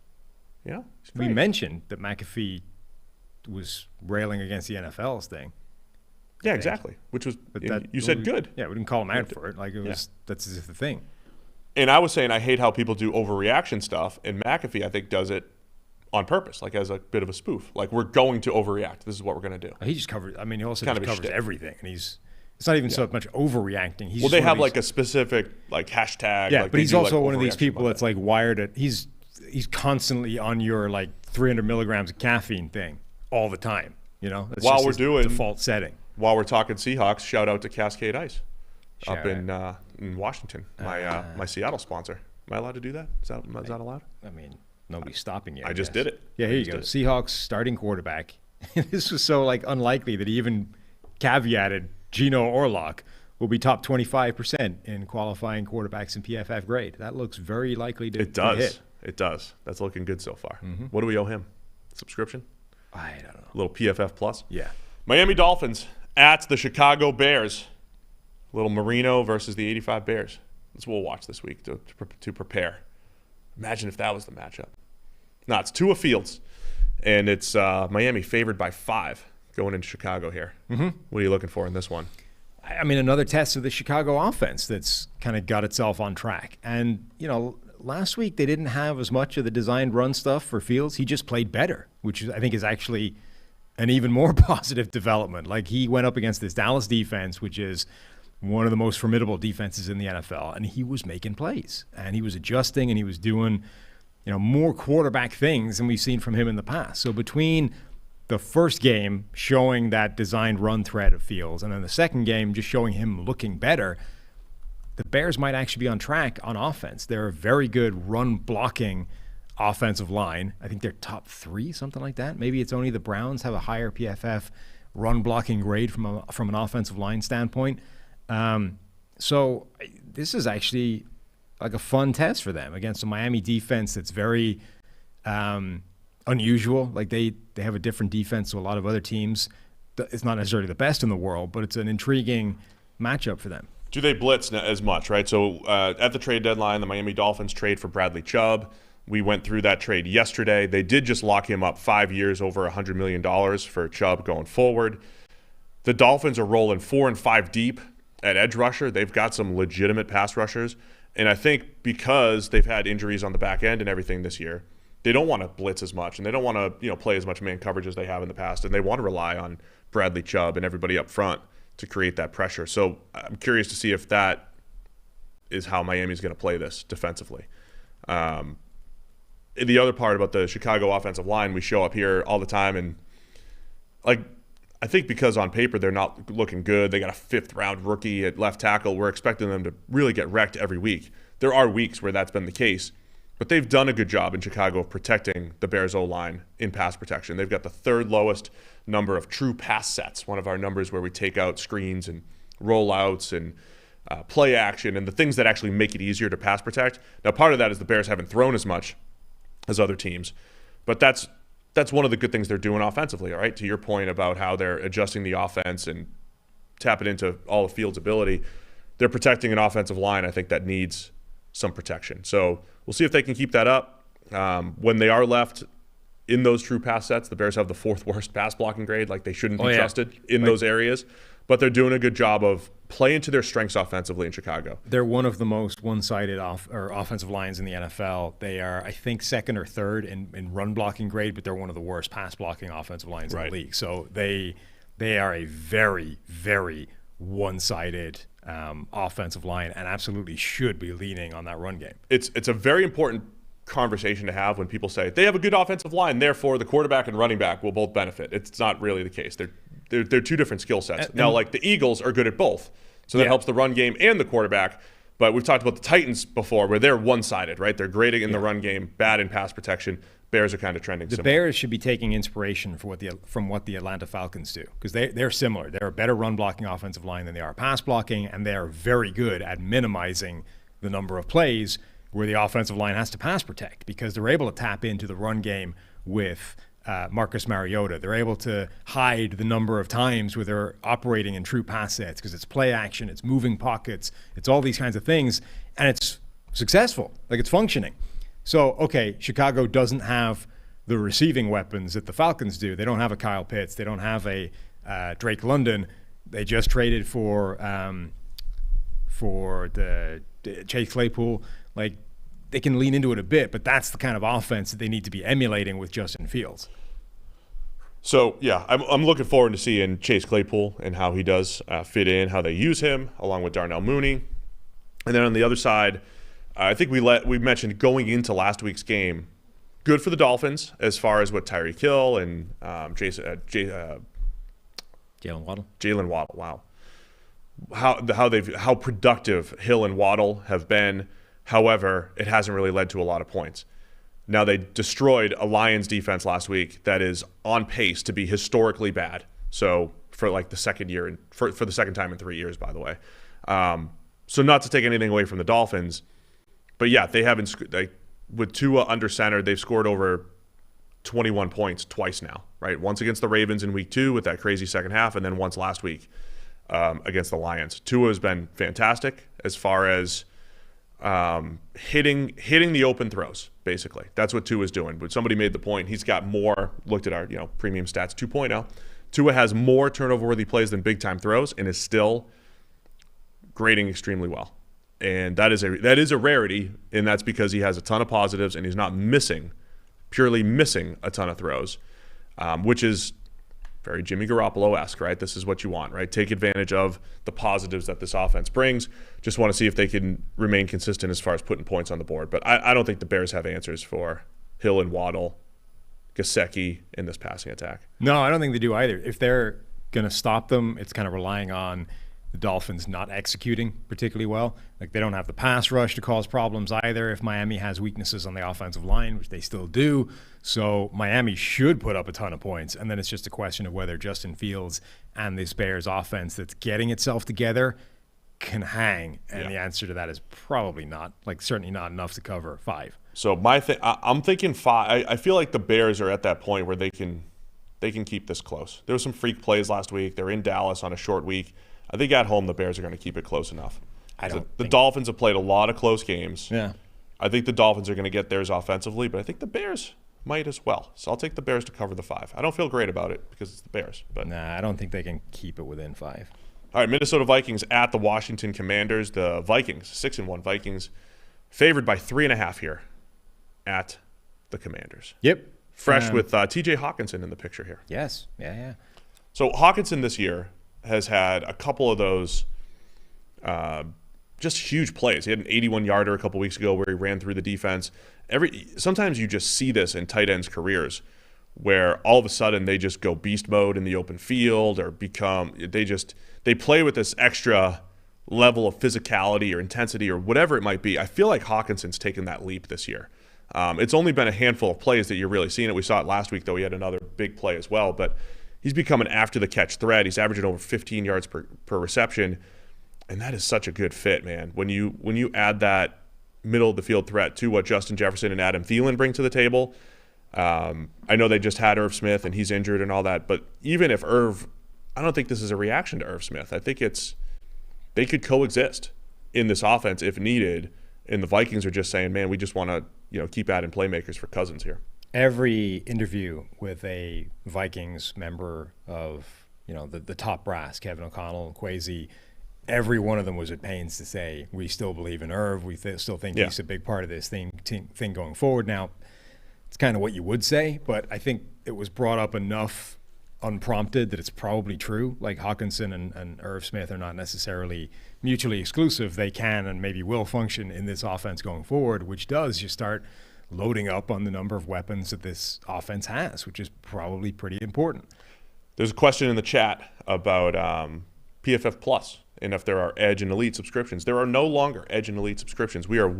You know, we mentioned that McAfee was railing against the NFL's thing. Yeah, exactly. Which was you said good. Yeah, we didn't call him out for it. Like it was that's the thing. And I was saying I hate how people do overreaction stuff, and McAfee I think does it on purpose, like as a bit of a spoof. Like we're going to overreact. This is what we're going to do. He just covers. I mean, he also kind just of covers everything, and it's not even so much overreacting. Well, they have like a specific like hashtag. Yeah, like but he's also one of these overreaction people about that's like wired at. He's constantly on your like 300 milligrams of caffeine thing all the time. You know, that's while just we're his doing default setting. While we're talking Seahawks, shout out to Cascade Ice up in Washington, my Seattle sponsor. Am I allowed to do that? Is that allowed? I mean, nobody's stopping you. I just did it. Yeah, here you go. Seahawks starting quarterback. This was so like unlikely that he even caveated Geno or Locke will be top 25% in qualifying quarterbacks in PFF grade. That looks very likely to hit. It does. That's looking good so far. Mm-hmm. What do we owe him? Subscription? I don't know. A little PFF plus? Yeah. Miami Dolphins at the Chicago Bears. A little Marino versus the 85 Bears. That's what we'll watch this week to prepare. Imagine if that was the matchup. No, it's Tua Fields, and it's Miami favored by 5 going into Chicago here. Mm-hmm. What are you looking for in this one? I mean, another test of the Chicago offense that's kind of got itself on track. And, you know, last week they didn't have as much of the designed run stuff for Fields. He just played better, which I think is actually an even more positive development. Like, he went up against this Dallas defense, which is one of the most formidable defenses in the NFL, and he was making plays, and he was adjusting, and he was doing, you know, more quarterback things than we've seen from him in the past. So between the first game showing that designed run threat of Fields, and then the second game just showing him looking better, the Bears might actually be on track on offense. They're a very good run-blocking offensive line. I think they're top 3, something like that. Maybe it's only the Browns have a higher PFF run-blocking grade from an offensive line standpoint. So this is actually like a fun test for them against a Miami defense that's very unusual. Like they have a different defense to a lot of other teams. It's not necessarily the best in the world, but it's an intriguing matchup for them. Do they blitz as much, right? So at the trade deadline, the Miami Dolphins trade for Bradley Chubb. We went through that trade yesterday. They did just lock him up 5 years, over $100 million for Chubb going forward. The Dolphins are rolling 4 and 5 deep at edge rusher. They've got some legitimate pass rushers. And I think because they've had injuries on the back end and everything this year, they don't want to blitz as much, and they don't want to play as much man coverage as they have in the past, and they want to rely on Bradley Chubb and everybody up front to create that pressure. So I'm curious to see if that is how Miami's going to play this defensively. The other part about the Chicago offensive line, we show up here all the time, and like I think because on paper they're not looking good. They got a 5th-round rookie at left tackle. We're expecting them to really get wrecked every week. There are weeks where that's been the case, but they've done a good job in Chicago of protecting the Bears O-line in pass protection. They've got the 3rd lowest number of true pass sets, one of our numbers where we take out screens and rollouts and play action and the things that actually make it easier to pass protect. Now, part of that is the Bears haven't thrown as much as other teams, but that's one of the good things they're doing offensively, all right? To your point about how they're adjusting the offense and tapping into all of Fields' ability, they're protecting an offensive line, I think, that needs some protection. So we'll see if they can keep that up. When they are left in those true pass sets, the Bears have the 4th worst pass blocking grade. Like, they shouldn't be trusted in those areas. But they're doing a good job of playing to their strengths offensively in Chicago. They're one of the most one-sided offensive lines in the NFL. They are, I think, 2nd or 3rd in run blocking grade, but they're one of the worst pass blocking offensive lines in the league. So they are a very, very one-sided offensive line, and absolutely should be leaning on that run game. It's a very important conversation to have when people say they have a good offensive line, therefore the quarterback and running back will both benefit. It's not really the case. They're 2 different skill sets. Now, like the Eagles are good at both, so that helps the run game and the quarterback. But we've talked about the Titans before, where they're one-sided, right? They're great in the run game, bad in pass protection. Bears are kind of trending the similar. Bears should be taking inspiration from what the Atlanta Falcons do, because they're similar. They're a better run-blocking offensive line than they are pass-blocking, and they're very good at minimizing the number of plays where the offensive line has to pass protect, because they're able to tap into the run game with Marcus Mariota. They're able to hide the number of times where they're operating in true pass sets, because it's play action, it's moving pockets, it's all these kinds of things, and it's successful. Like, it's functioning. So, okay, Chicago doesn't have the receiving weapons that the Falcons do. They don't have a Kyle Pitts. They don't have a Drake London. They just traded for the Chase Claypool. Like, they can lean into it a bit, but that's the kind of offense that they need to be emulating with Justin Fields. So, yeah, I'm looking forward to seeing Chase Claypool and how he does fit in, how they use him, along with Darnell Mooney. And then on the other side, I think we mentioned going into last week's game, good for the Dolphins as far as what Tyreek Hill and Jalen Waddle. Jalen Waddle, wow. How productive Hill and Waddle have been. However, it hasn't really led to a lot of points. Now, they destroyed a Lions defense last week that is on pace to be historically bad. So for like the second year, and for the second time in 3 years, by the way. So not to take anything away from the Dolphins, but yeah, they haven't. With Tua under center, they've scored over 21 points twice now, right? Once against the Ravens in week 2 with that crazy second half, and then once last week against the Lions. Tua has been fantastic as far as hitting the open throws, basically. That's what Tua is doing. But somebody made the point. He's got more, looked at our premium stats 2.0. Tua has more turnover-worthy plays than big-time throws and is still grading extremely well. And that is a rarity, and that's because he has a ton of positives and he's not purely missing a ton of throws, which is very Jimmy Garoppolo-esque, right? This is what you want, right? Take advantage of the positives that this offense brings. Just want to see if they can remain consistent as far as putting points on the board. But I don't think the Bears have answers for Hill and Waddle, Gesicki in this passing attack. No, I don't think they do either. If they're going to stop them, it's kind of relying on the Dolphins not executing particularly well. Like, they don't have the pass rush to cause problems either if Miami has weaknesses on the offensive line, which they still do. So Miami should put up a ton of points, and then it's just a question of whether Justin Fields and this Bears offense that's getting itself together can hang. And the answer to that is probably not. Like, certainly not enough to cover 5. So I'm thinking 5. I feel like the Bears are at that point where they can keep this close. There were some freak plays last week. They're in Dallas on a short week. I think at home the Bears are going to keep it close enough. The Dolphins have played a lot of close games. Yeah. I think the Dolphins are going to get theirs offensively, but I think the Bears might as well. So I'll take the Bears to cover the 5. I don't feel great about it because it's the Bears. But I don't think they can keep it within 5. All right, Minnesota Vikings at the Washington Commanders. The Vikings, 6-1 Vikings, favored by 3.5 here at the Commanders. Yep. Fresh with T.J. Hawkinson in the picture here. Yes. Yeah. So Hawkinson this year has had a couple of those just huge plays. He had an 81-yarder a couple weeks ago where he ran through the defense. Sometimes you just see this in tight ends' careers where all of a sudden they just go beast mode in the open field or they play with this extra level of physicality or intensity or whatever it might be. I feel like Hawkinson's taken that leap this year. It's only been a handful of plays that you're really seeing it. We saw it last week, though. He had another big play as well, but he's become an after-the-catch threat. He's averaging over 15 yards per reception, and that is such a good fit, man. When you add that middle-of-the-field threat to what Justin Jefferson and Adam Thielen bring to the table, I know they just had Irv Smith, and he's injured and all that, but even if I don't think this is a reaction to Irv Smith. I think they could coexist in this offense if needed, and the Vikings are just saying, man, we just want to keep adding playmakers for Cousins here. Every interview with a Vikings member of, the top brass, Kevin O'Connell, Kwesi, every one of them was at pains to say, we still believe in Irv. We still think he's a big part of this thing going forward. Now, it's kind of what you would say, but I think it was brought up enough unprompted that it's probably true. Like, Hawkinson and Irv Smith are not necessarily mutually exclusive. They can and maybe will function in this offense going forward, which does you start loading up on the number of weapons that this offense has, which is probably pretty important. There's a question in the chat about PFF Plus and if there are Edge and Elite subscriptions. There are no longer Edge and Elite subscriptions. We are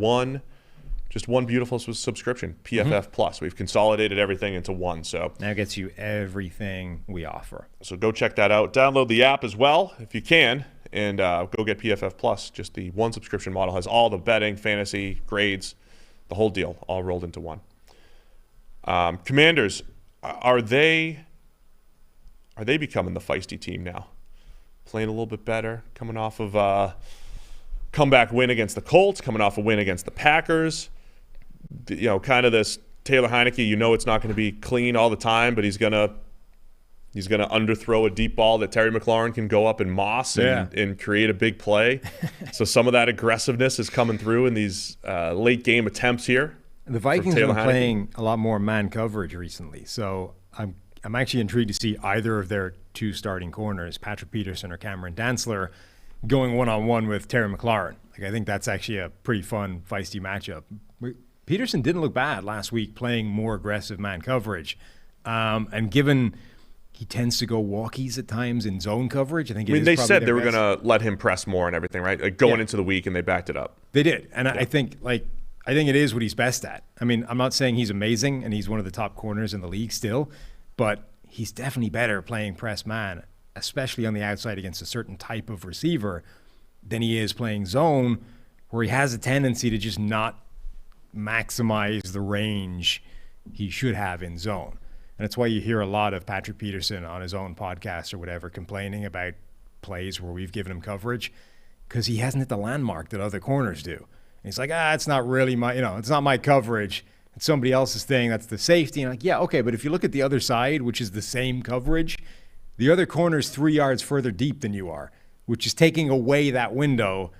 just one beautiful subscription, PFF Plus. We've consolidated everything into one. So now it gets you everything we offer. So go check that out. Download the app as well if you can, and go get PFF Plus. Just the one subscription model has all the betting, fantasy, grades, the whole deal, all rolled into one. Commanders, are they becoming the feisty team now? Playing a little bit better, coming off of a comeback win against the Colts, coming off a win against the Packers. Kind of this Taylor Heineke, it's not going to be clean all the time, but he's going to underthrow a deep ball that Terry McLaurin can go up and moss and create a big play. So some of that aggressiveness is coming through in these late game attempts here. The Vikings have been playing a lot more man coverage recently, so I'm actually intrigued to see either of their two starting corners, Patrick Peterson or Cameron Dantzler, going one-on-one with Terry McLaurin. I think that's actually a pretty fun, feisty matchup. Peterson didn't look bad last week playing more aggressive man coverage. And given he tends to go walkies at times in zone coverage, I think they said they were going to let him press more and everything, right? Like going into the week, and they backed it up. They did. And I think it is what he's best at. I mean, I'm not saying he's amazing and he's one of the top corners in the league still, but he's definitely better playing press man, especially on the outside against a certain type of receiver, than he is playing zone, where he has a tendency to just not maximize the range he should have in zone. And that's why you hear a lot of Patrick Peterson on his own podcast or whatever complaining about plays where we've given him coverage, because he hasn't hit the landmark that other corners do. And he's like, it's not really my, it's not my coverage. It's somebody else's thing. That's the safety. And yeah, okay, but if you look at the other side, which is the same coverage, the other corner's 3 yards further deep than you are, which is taking away that window.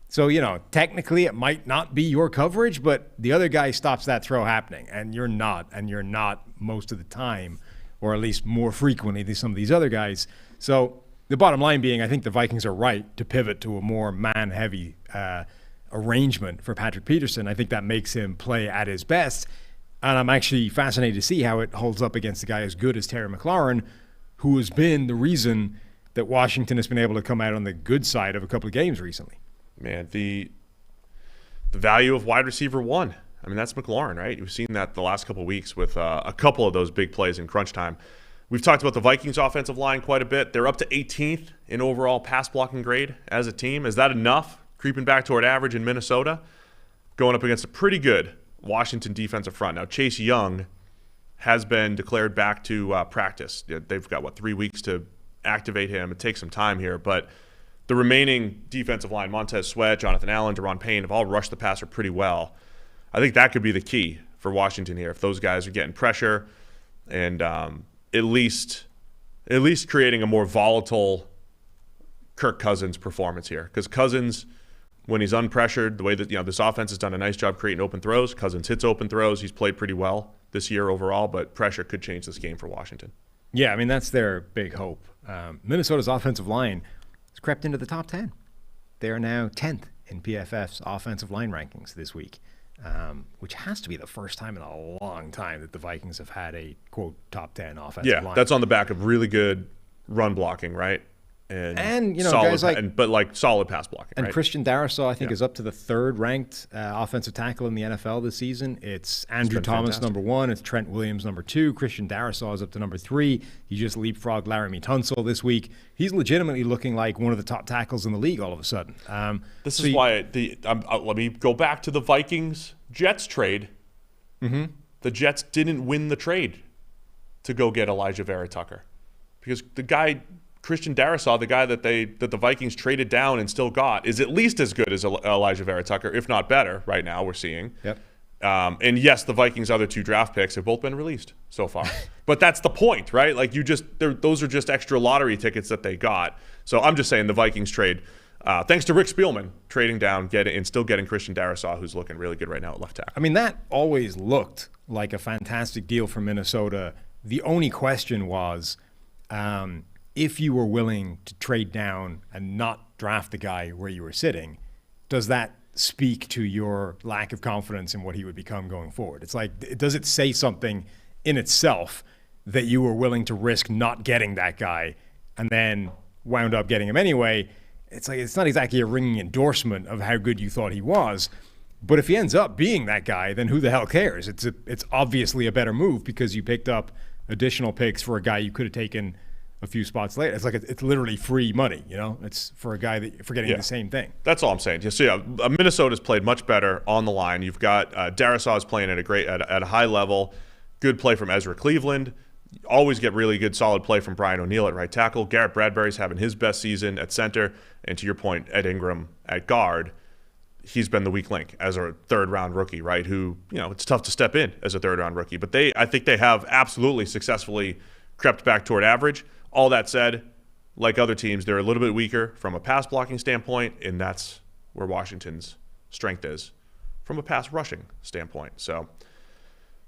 So, technically it might not be your coverage, but the other guy stops that throw happening, and you're not most of the time, or at least more frequently than some of these other guys. So the bottom line being, I think the Vikings are right to pivot to a more man-heavy arrangement for Patrick Peterson. I think that makes him play at his best, and I'm actually fascinated to see how it holds up against a guy as good as Terry McLaurin, who has been the reason that Washington has been able to come out on the good side of a couple of games recently. Man, the value of wide receiver one. I mean, that's McLaurin, right? We've seen that the last couple of weeks with a couple of those big plays in crunch time. We've talked about the Vikings offensive line quite a bit. They're up to 18th in overall pass blocking grade as a team. Is that enough? Creeping back toward average in Minnesota, going up against a pretty good Washington defensive front. Now, Chase Young has been declared back to practice. They've got, 3 weeks to activate him. It takes some time here, but the remaining defensive line, Montez Sweat, Jonathan Allen, Deron Payne, have all rushed the passer pretty well. I think that could be the key for Washington here if those guys are getting pressure and at least creating a more volatile Kirk Cousins performance here. Because Cousins, when he's unpressured, the way that this offense has done a nice job creating open throws. Cousins hits open throws. He's played pretty well this year overall, but pressure could change this game for Washington. Yeah, I mean, that's their big hope. Minnesota's offensive line has crept into the top 10. They are now 10th in PFF's offensive line rankings this week, which has to be the first time in a long time that the Vikings have had a, quote, top 10 offensive line. Yeah, that's on the back of really good run blocking, right? And solid, guys like solid pass blocking. And right? Christian Darrisaw, I think, is up to the third ranked offensive tackle in the NFL this season. It's Andrew Thomas, number 1. It's Trent Williams, number 2. Christian Darrisaw is up to number 3. He just leapfrogged Laramie Tunsil this week. He's legitimately looking like one of the top tackles in the league all of a sudden. This is why let me go back to the Vikings-Jets trade. Mm-hmm. The Jets didn't win the trade to go get Elijah Vera Tucker because the guy – Christian Darrisaw, the guy that the Vikings traded down and still got, is at least as good as Elijah Vera Tucker, if not better. Right now, we're seeing. Yep. And yes, the Vikings' other 2 draft picks have both been released so far. But that's the point, right? Like those are just extra lottery tickets that they got. So I'm just saying the Vikings trade, thanks to Rick Spielman trading down, and still getting Christian Darrisaw, who's looking really good right now at left tackle. I mean, that always looked like a fantastic deal for Minnesota. The only question was, if you were willing to trade down and not draft the guy where you were sitting, does that speak to your lack of confidence in what he would become going forward? It's like, does it say something in itself that you were willing to risk not getting that guy and then wound up getting him anyway? it's not exactly a ringing endorsement of how good you thought he was. But if he ends up being that guy, then who the hell cares? It's obviously a better move because you picked up additional picks for a guy you could have taken a few spots later. It's like it's literally free money, you know? It's for a guy that for getting the same thing. That's all I'm saying. So Minnesota's played much better on the line. You've got Darrisaw's playing at a high level. Good play from Ezra Cleveland. Always get really good, solid play from Brian O'Neill at right tackle. Garrett Bradbury's having his best season at center. And to your point, Ed Ingram at guard. He's been the weak link as a third-round rookie, right? Who, it's tough to step in as a third-round rookie. But I think they have absolutely successfully crept back toward average. All that said, like other teams, they're a little bit weaker from a pass blocking standpoint, and that's where Washington's strength is from a pass rushing standpoint. So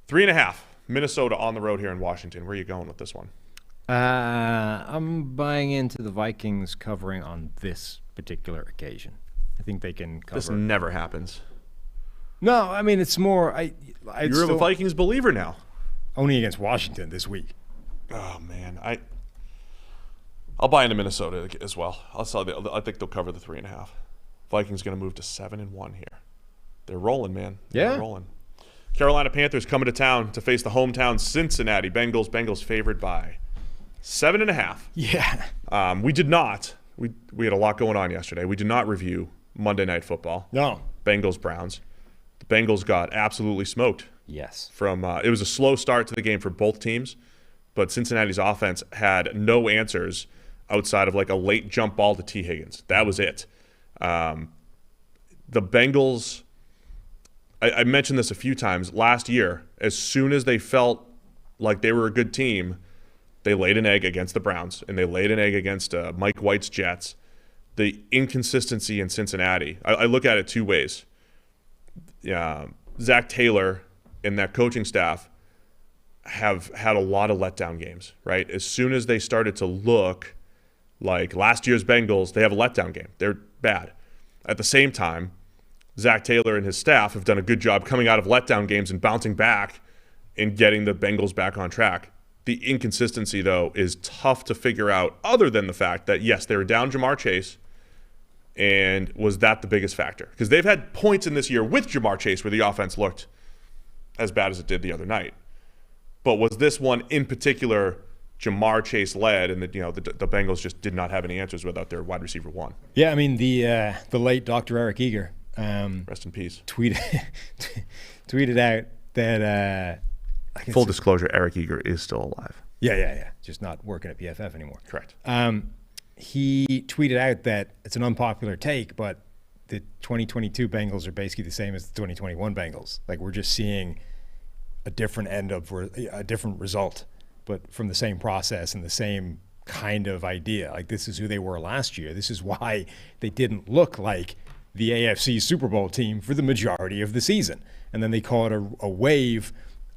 3.5, Minnesota on the road here in Washington. Where are you going with this one? I'm buying into the Vikings covering on this particular occasion. I think they can cover. This never happens. No, I mean, it's more. You're a Vikings believer now. Only against Washington this week. Oh, man. I'll buy into Minnesota as well. I think they'll cover the 3.5. Vikings going to move to 7-1 here. They're rolling, man. They're rolling. Carolina Panthers coming to town to face the hometown Cincinnati Bengals. Bengals favored by 7.5. Yeah. We did not. We had a lot going on yesterday. We did not review Monday Night Football. No. Bengals Browns. The Bengals got absolutely smoked. Yes. It was a slow start to the game for both teams, but Cincinnati's offense had no answers outside of like a late jump ball to T. Higgins. That was it. The Bengals, I mentioned this a few times last year, as soon as they felt like they were a good team, they laid an egg against the Browns, and they laid an egg against Mike White's Jets. The inconsistency in Cincinnati, I look at it two ways. Zach Taylor and that coaching staff have had a lot of letdown games, right? As soon as they started to look like last year's Bengals, they have a letdown game. They're bad. At the same time, Zach Taylor and his staff have done a good job coming out of letdown games and bouncing back and getting the Bengals back on track. The inconsistency, though, is tough to figure out other than the fact that, yes, they were down Jamar Chase, and was that the biggest factor? Because they've had points in this year with Jamar Chase where the offense looked as bad as it did the other night. But was this one in particular Jamar Chase led, and the Bengals just did not have any answers without their wide receiver one? Yeah, I mean, the late Dr. Eric Eager. Rest in peace. Tweeted out that... Full disclosure, Eric Eager is still alive. Yeah. Just not working at PFF anymore. Correct. He tweeted out that it's an unpopular take, but the 2022 Bengals are basically the same as the 2021 Bengals. Like, we're just seeing a different a different result, but from the same process and the same kind of idea. Like, this is who they were last year. This is why they didn't look like the AFC Super Bowl team for the majority of the season. And then they caught a wave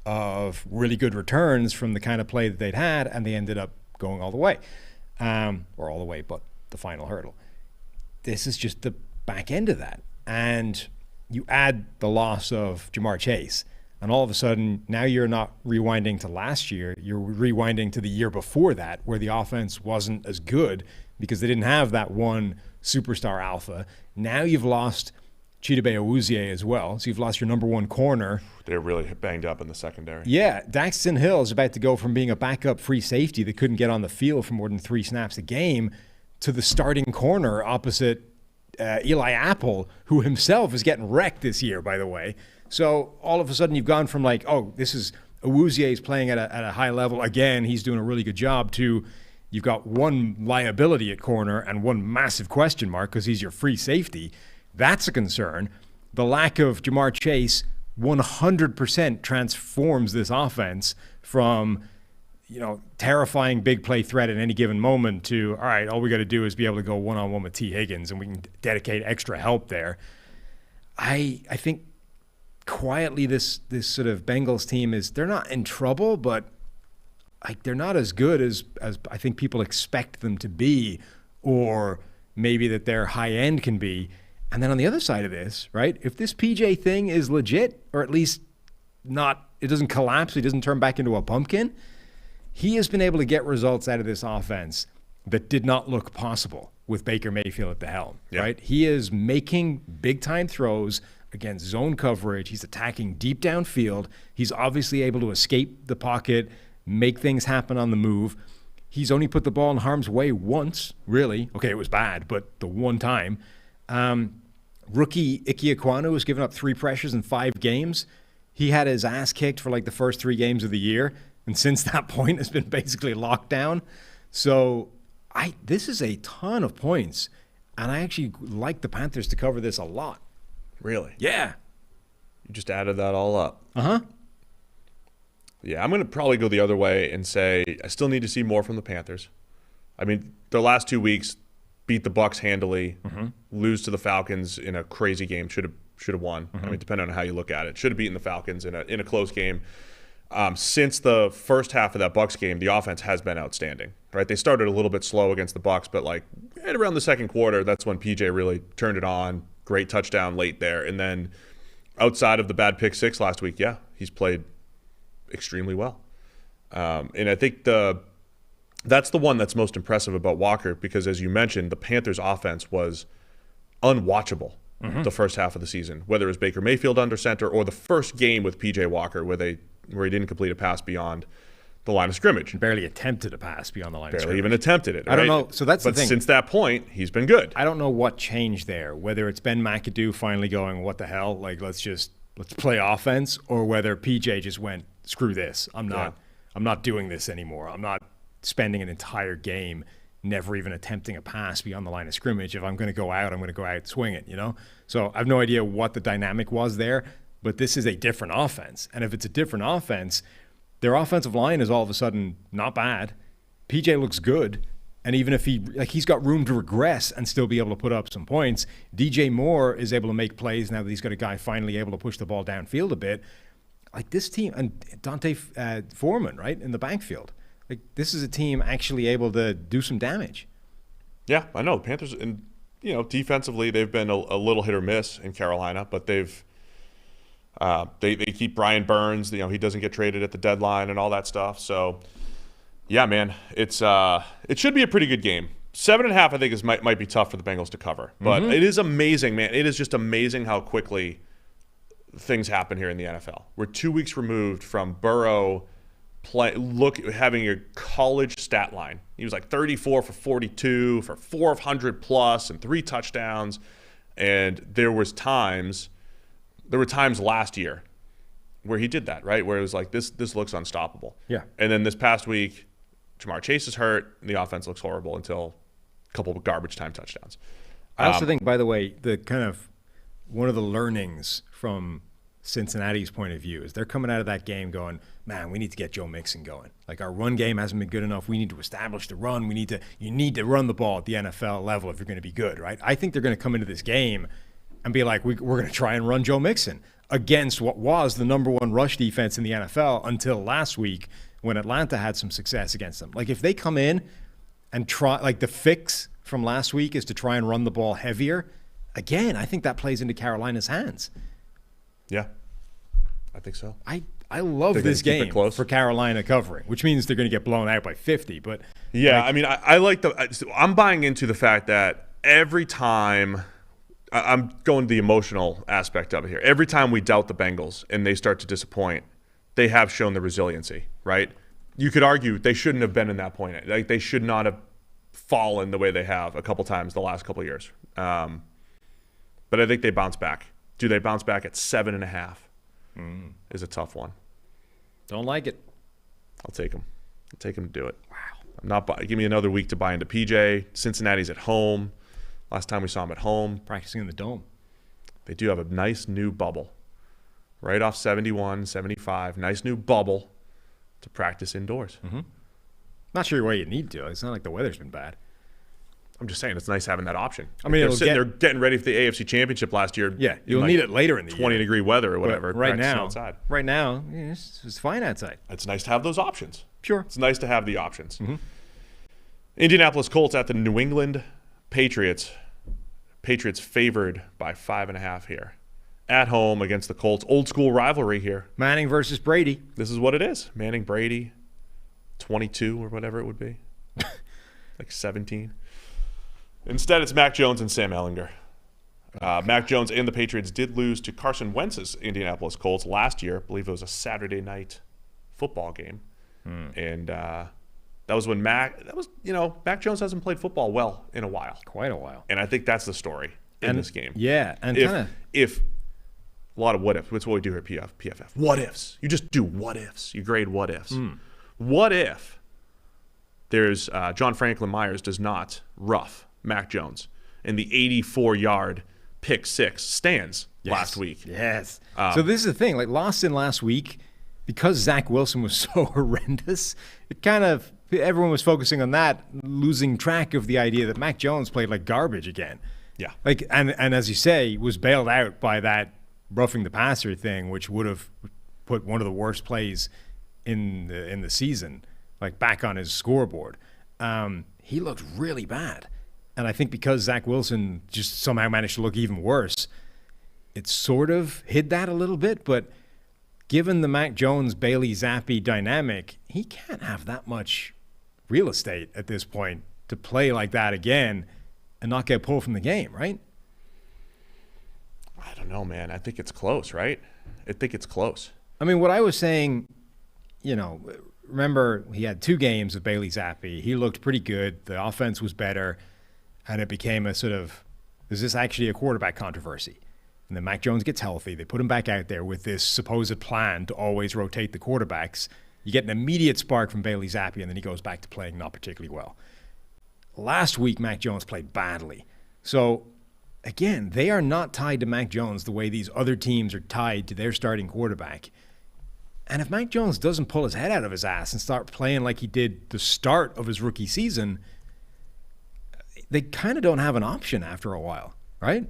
of really good returns from the kind of play that they'd had, and they ended up going all the way. Or all the way, but the final hurdle. This is just the back end of that. And you add the loss of Jamar Chase, and all of a sudden, now you're not rewinding to last year. You're rewinding to the year before that, where the offense wasn't as good because they didn't have that one superstar alpha. Now you've lost Chidobe Awuzie as well, so you've lost your number one corner. They're really banged up in the secondary. Yeah, Daxton Hill is about to go from being a backup free safety that couldn't get on the field for more than 3 snaps a game to the starting corner opposite Eli Apple, who himself is getting wrecked this year, by the way. So all of a sudden you've gone from like, oh, this is Awuzie's playing at a high level. Again, he's doing a really good job, to you've got one liability at corner and one massive question mark because he's your free safety. That's a concern. The lack of Jamar Chase 100% transforms this offense from, terrifying big play threat at any given moment to, all right, all we got to do is be able to go one-on-one with T. Higgins, and we can dedicate extra help there. I think quietly this sort of Bengals team they're not in trouble, but they're not as good as I think people expect them to be, or maybe that their high end can be. And then on the other side of this, right, if this PJ thing is legit, or at least it doesn't collapse, he doesn't turn back into a pumpkin, he has been able to get results out of this offense that did not look possible with Baker Mayfield at the helm, Yeah. right? He is making big-time throws against zone coverage. He's attacking deep downfield. He's obviously able to escape the pocket, make things happen on the move. He's only put the ball in harm's way once, really. Okay, it was bad, but the one time. Rookie Ike Ekwonu has given up 3 pressures in 5 games. He had his ass kicked for like the first 3 games of the year, and since that point has been basically locked down. So this is a ton of points, and I actually like the Panthers to cover this a lot. Really? Yeah. You just added that all up. Uh-huh. Yeah, I'm going to probably go the other way and say I still need to see more from the Panthers. I mean, their last 2 weeks beat the Bucs handily, lose to the Falcons in a crazy game, should have won. I mean, depending on how you look at it, should have beaten the Falcons in a close game. Since the first half of that Bucs game, the offense has been outstanding. Right? They started a little bit slow against the Bucs, but like right around the second quarter, that's when PJ really turned it on. Great touchdown late there, and then outside of the bad pick 6 last week, yeah, he's played extremely well. And I think that's the one that's most impressive about Walker because, as you mentioned, the Panthers' offense was unwatchable the first half of the season, whether it was Baker Mayfield under center or the first game with P.J. Walker where he didn't complete a pass beyond the line of scrimmage. Barely attempted a pass beyond the line of scrimmage. Barely even attempted it. Right? I don't know. So that's the thing. But since that point, he's been good. I don't know what changed there, whether it's Ben McAdoo finally going, what the hell, like let's play offense, or whether PJ just went, screw this. I'm not doing this anymore. I'm not spending an entire game never even attempting a pass beyond the line of scrimmage. If I'm going to go out, I'm going to go out swinging, you know? So I have no idea what the dynamic was there, but this is a different offense. And if it's a different offense, their offensive line is all of a sudden not bad. PJ looks good. And even if he's got room to regress and still be able to put up some points, DJ Moore is able to make plays now that he's got a guy finally able to push the ball downfield a bit. Like this team, and Dante Foreman, right, in the backfield. Like this is a team actually able to do some damage. Yeah, I know. The Panthers, and defensively, they've been a little hit or miss in Carolina, but they keep Brian Burns. He doesn't get traded at the deadline and all that stuff. So, yeah, man, it should be a pretty good game. 7.5, I think, might be tough for the Bengals to cover, but it is amazing, man. It is just amazing how quickly things happen here in the NFL. We're 2 weeks removed from Burrow having a college stat line. He was like 34 for 42 for 400 plus and 3 touchdowns, and there were times last year where he did that, right? Where it was like this looks unstoppable. Yeah. And then this past week, Jamar Chase is hurt, and the offense looks horrible until a couple of garbage time touchdowns. I also think, by the way, the kind of one of the learnings from Cincinnati's point of view is they're coming out of that game going, man, we need to get Joe Mixon going. Like our run game hasn't been good enough. We need to establish the run. You need to run the ball at the NFL level if you're going to be good, right? I think they're going to come into this game and be like, we're going to try and run Joe Mixon against what was the number 1 rush defense in the NFL until last week when Atlanta had some success against them. Like if they come in and try, like the fix from last week is to try and run the ball heavier, again, I think that plays into Carolina's hands. Yeah, I think so. I love this game for Carolina covering, which means they're going to get blown out by 50. But yeah, I mean, I like I'm buying into the fact that every time I'm going to the emotional aspect of it here. Every time we doubt the Bengals and they start to disappoint, they have shown the resiliency, right? You could argue they shouldn't have been in that point. Like they should not have fallen the way they have a couple times the last couple of years. But I think they bounce back. Do they bounce back at 7.5? Is a tough one. Don't like it. I'll take them. I'll take them to do it. Wow. Give me another week to buy into PJ. Cincinnati's at home. Last time we saw them at home. Practicing in the dome. They do have a nice new bubble. Right off 71, 75. Nice new bubble to practice indoors. Not sure why you need to. It's not like the weather's been bad. I'm just saying it's nice having that option. I mean, they're getting ready for the AFC Championship last year. Yeah, you'll need it later in the 20-degree weather or whatever. Right now, outside. It's fine outside. It's nice to have those options. Sure. It's nice to have the options. Indianapolis Colts at the New England Patriots. Patriots favored by 5.5 here. At home against the Colts. Old school rivalry here. Manning versus Brady. This is what it is. Manning, Brady, 22 or whatever it would be. Like 17. Instead, it's Mac Jones and Sam Ehlinger. Mac Jones and the Patriots did lose to Carson Wentz's Indianapolis Colts last year. I believe it was a Saturday night football game. And that was when Mac Jones hasn't played football well in a while. Quite a while. And I think that's the story in this game. Yeah. And if a lot of what ifs. That's what we do here at PFF. What ifs. You just do what ifs. You grade what ifs. What if there's John Franklin Myers does not rough Mac Jones and the 84-yard pick six stands last week? Yes. So this is the thing. Like lost in last week, because Zach Wilson was so horrendous, it kind of everyone was focusing on that, losing track of the idea that Mac Jones played like garbage again. Yeah. Like and as you say, was bailed out by that roughing the passer thing, which would have put one of the worst plays in the season, like back on his scoreboard. He looked really bad. And I think because Zach Wilson just somehow managed to look even worse, it sort of hid that a little bit. But given the Mac Jones-Bailey Zappi dynamic, he can't have that much real estate at this point to play like that again and not get pulled from the game, right? I don't know, man. I think it's close, right? I think it's close. I mean, what I was saying, remember he had 2 games of Bailey Zappi. He looked pretty good. The offense was better. And it became a sort of, is this actually a quarterback controversy? And then Mac Jones gets healthy. They put him back out there with this supposed plan to always rotate the quarterbacks. You get an immediate spark from Bailey Zappi, and then he goes back to playing not particularly well. Last week, Mac Jones played badly. So, again, they are not tied to Mac Jones the way these other teams are tied to their starting quarterback. And if Mac Jones doesn't pull his head out of his ass and start playing like he did the start of his rookie season, they kind of don't have an option after a while, right?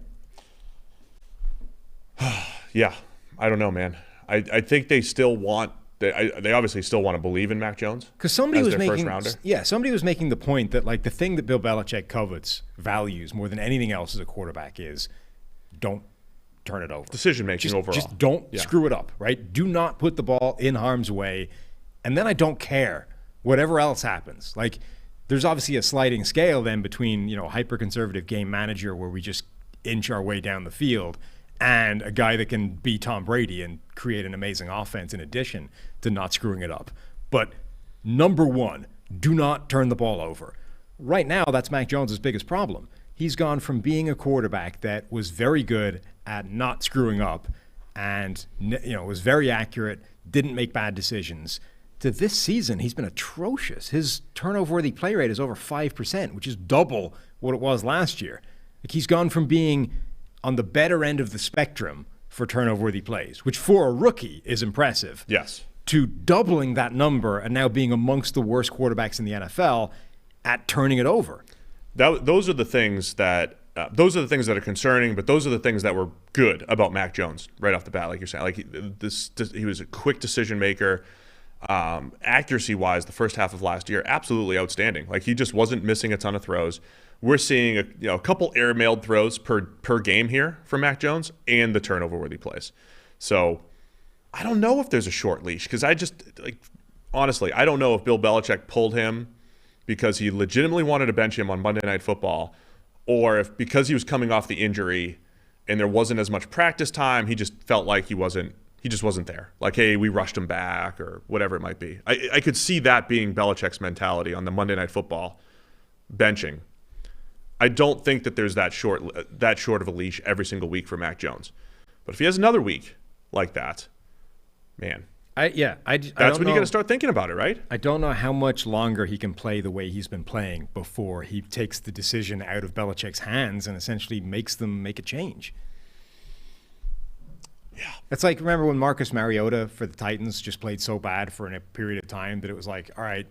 Yeah, I don't know, man. I think they still want they obviously still want to believe in Mac Jones because somebody was making first-rounder. Somebody was making the point that like the thing that Bill Belichick values more than anything else as a quarterback is don't turn it over. Decision making overall. Just don't screw it up, right? Do not put the ball in harm's way, and then I don't care whatever else happens. Like there's obviously a sliding scale then between hyper-conservative game manager where we just inch our way down the field and a guy that can be Tom Brady and create an amazing offense in addition to not screwing it up. But number one, do not turn the ball over. Right now, that's Mac Jones' biggest problem. He's gone from being a quarterback that was very good at not screwing up and was very accurate, didn't make bad decisions, to this season, he's been atrocious. His turnover-worthy play rate is over 5%, which is double what it was last year. Like he's gone from being on the better end of the spectrum for turnover-worthy plays, which for a rookie is impressive. Yes. To doubling that number and now being amongst the worst quarterbacks in the NFL at turning it over. Those are the things that are concerning, but those are the things that were good about Mac Jones right off the bat, like you're saying. Like he was a quick decision maker. Accuracy-wise, the first half of last year, absolutely outstanding. Like he just wasn't missing a ton of throws. We're seeing a couple air-mailed throws per game here from Mac Jones and the turnover-worthy plays. So I don't know if there's a short leash because honestly, I don't know if Bill Belichick pulled him because he legitimately wanted to bench him on Monday Night Football, or if because he was coming off the injury and there wasn't as much practice time, he just felt like he just wasn't there. Like, hey, we rushed him back or whatever it might be. I could see that being Belichick's mentality on the Monday Night Football benching. I don't think that there's that short of a leash every single week for Mac Jones. But if he has another week like that, man, that's when you got to start thinking about it, right? I don't know how much longer he can play the way he's been playing before he takes the decision out of Belichick's hands and essentially makes them make a change. Yeah. It's like, remember when Marcus Mariota for the Titans just played so bad for a period of time that it was like, all right,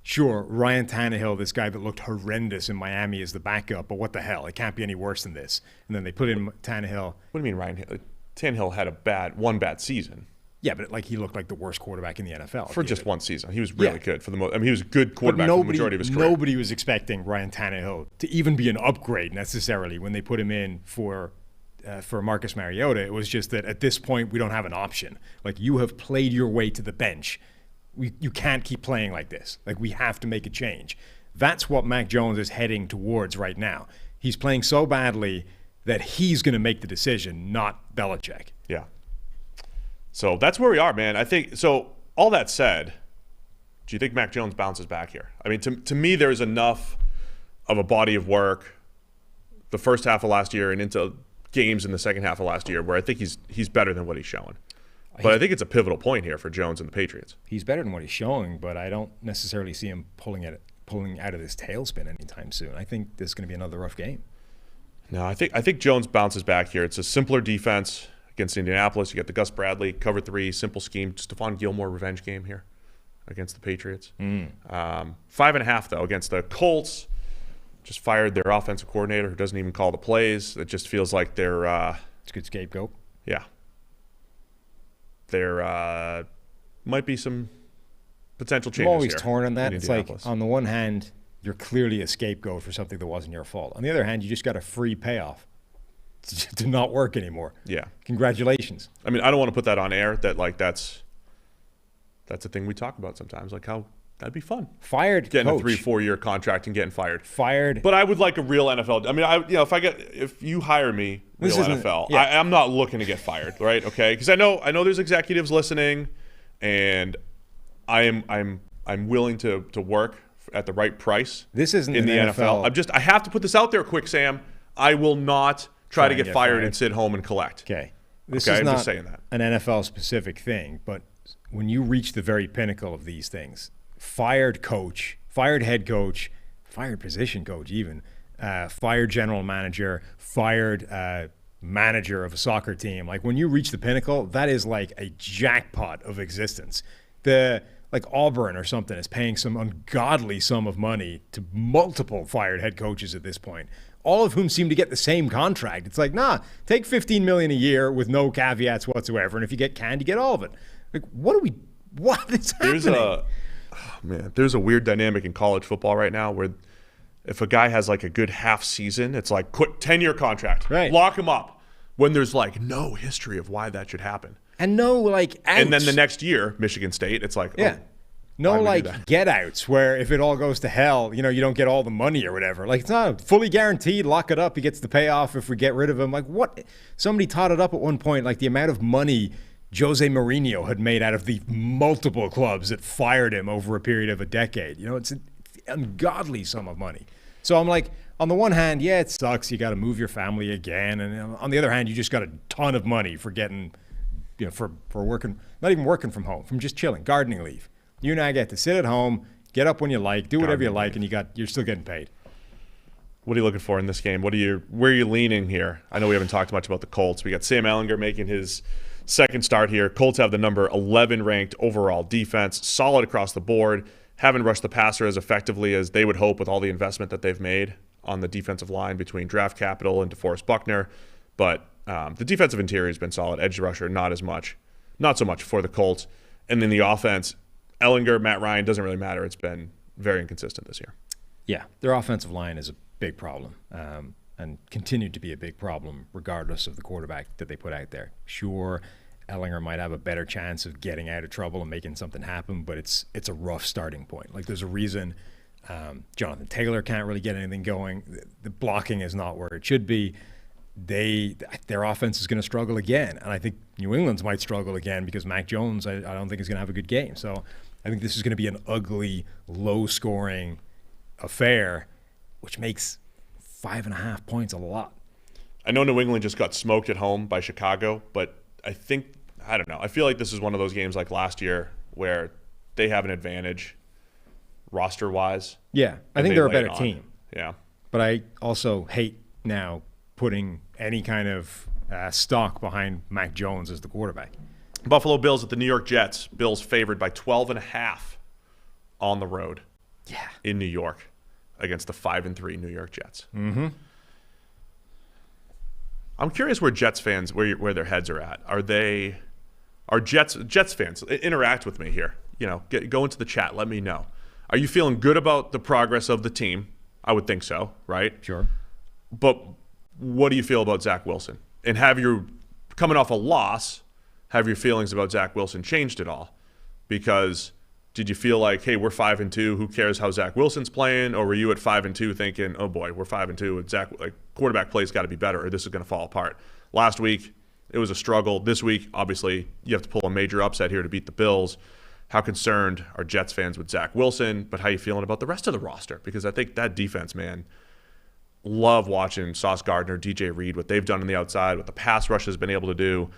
sure, Ryan Tannehill, this guy that looked horrendous in Miami, is the backup, but what the hell? It can't be any worse than this. And then they put in Tannehill. What do you mean Ryan Tannehill had one bad season? Yeah, but he looked like the worst quarterback in the NFL. For just one season. He was really good for the most. I mean, he was a good quarterback for the majority of his career. Nobody was expecting Ryan Tannehill to even be an upgrade necessarily when they put him in for Marcus Mariota. It was just that at this point, we don't have an option. Like, you have played your way to the bench. You can't keep playing like this. Like, we have to make a change. That's what Mac Jones is heading towards right now. He's playing so badly that he's going to make the decision, not Belichick. Yeah. So that's where we are, man. I think so. All that said, do you think Mac Jones bounces back here? I mean, to me, there's enough of a body of work the first half of last year and into games in the second half of last year where I think he's better than what he's showing. But I think it's a pivotal point here for Jones and the Patriots. He's better than what he's showing, but I don't necessarily see him pulling out of this tailspin anytime soon. I think this is going to be another rough game. No, I think Jones bounces back here. It's a simpler defense against Indianapolis. You get the Gus Bradley cover 3, simple scheme. Stephon Gilmore revenge game here against the Patriots. 5.5 though against the Colts. Just fired their offensive coordinator who doesn't even call the plays. It just feels like they're it's a good scapegoat. Yeah. There might be some potential changes. I'm always here torn on that. It's like, on the one hand, you're clearly a scapegoat for something that wasn't your fault. On the other hand, you just got a free payoff to not work anymore. Yeah. Congratulations. I mean, I don't want to put that on air. That like that's a thing we talk about sometimes. Like how that'd be fun. Fired getting coach. a 3-4 year contract and getting fired. Fired. But I would like a real NFL. I mean, if you hire me, real NFL, yeah. I'm not looking to get fired, right? Okay, because I know there's executives listening, and I'm willing to work at the right price. This isn't in the NFL. I have to put this out there quick, Sam. I will not try to get fired and sit home and collect. Okay. This is I'm not just saying that. An NFL specific thing, but when you reach the very pinnacle of these things, fired coach, fired head coach, fired position coach even, fired general manager, fired manager of a soccer team. Like when you reach the pinnacle, that is like a jackpot of existence. Like Auburn or something is paying some ungodly sum of money to multiple fired head coaches at this point, all of whom seem to get the same contract. It's like, nah, take $15 million a year with no caveats whatsoever, and if you get canned, you get all of it. Like, what is happening? There's a weird dynamic in college football right now where if a guy has like a good half season, it's like quit 10-year contract, right? Lock him up. When there's like no history of why that should happen. And no, like, outs. And then the next year, Michigan State, it's like, no, like, get outs where if it all goes to hell, you don't get all the money or whatever. Like, it's not fully guaranteed. Lock it up. He gets the payoff if we get rid of him. Like, what? Somebody totted up at one point, like, the amount of money Jose Mourinho had made out of the multiple clubs that fired him over a period of a decade. It's an ungodly sum of money. So I'm like, on the one hand, yeah, it sucks. You got to move your family again. And on the other hand, you just got a ton of money for getting, for working, not even working from home, from just chilling, gardening leave. You and I get to sit at home, get up when you like, do whatever you like, and you're still getting paid. What are you looking for in this game? Where are you leaning here? I know we haven't talked much about the Colts. We got Sam Ehlinger making his second start here. Colts have the number 11 ranked overall defense, solid across the board. Haven't rushed the passer as effectively as they would hope with all the investment that they've made on the defensive line between draft capital and DeForest Buckner. But the defensive interior has been solid. Edge rusher, not so much for the Colts. And then the offense, Ehlinger, Matt Ryan, doesn't really matter. It's been very inconsistent this year. Yeah, their offensive line is a big problem and continued to be a big problem regardless of the quarterback that they put out there. Sure, Ehlinger might have a better chance of getting out of trouble and making something happen, but it's a rough starting point. Like, there's a reason Jonathan Taylor can't really get anything going. The blocking is not where it should be. Their offense is going to struggle again, and I think New England's might struggle again because Mac Jones, I don't think is going to have a good game. So I think this is going to be an ugly, low-scoring affair, which makes 5.5 points a lot. I know New England just got smoked at home by Chicago, but I don't know. I feel like this is one of those games like last year where they have an advantage roster-wise. Yeah, I think they're a better team. Yeah. But I also hate now putting any kind of stock behind Mac Jones as the quarterback. Buffalo Bills at the New York Jets. Bills favored by 12.5 on the road. Yeah. In New York against the 5-3 New York Jets. Mm-hmm. I'm curious where Jets fans, where their heads are at. Are Jets fans, interact with me here. Go into the chat. Let me know. Are you feeling good about the progress of the team? I would think so, right? Sure. But what do you feel about Zach Wilson? And coming off a loss, have your feelings about Zach Wilson changed at all? Because Did you feel like, hey, we're 5-2, who cares how Zach Wilson's playing? Or were you at 5-2 thinking, oh boy, we're 5-2, and Zach, like, quarterback play's got to be better, or this is going to fall apart? Last week, it was a struggle. This week, obviously, you have to pull a major upset here to beat the Bills. How concerned are Jets fans with Zach Wilson? But how you feeling about the rest of the roster? Because I think that defense, man, love watching Sauce Gardner, DJ Reed, what they've done on the outside, what the pass rush has been able to do.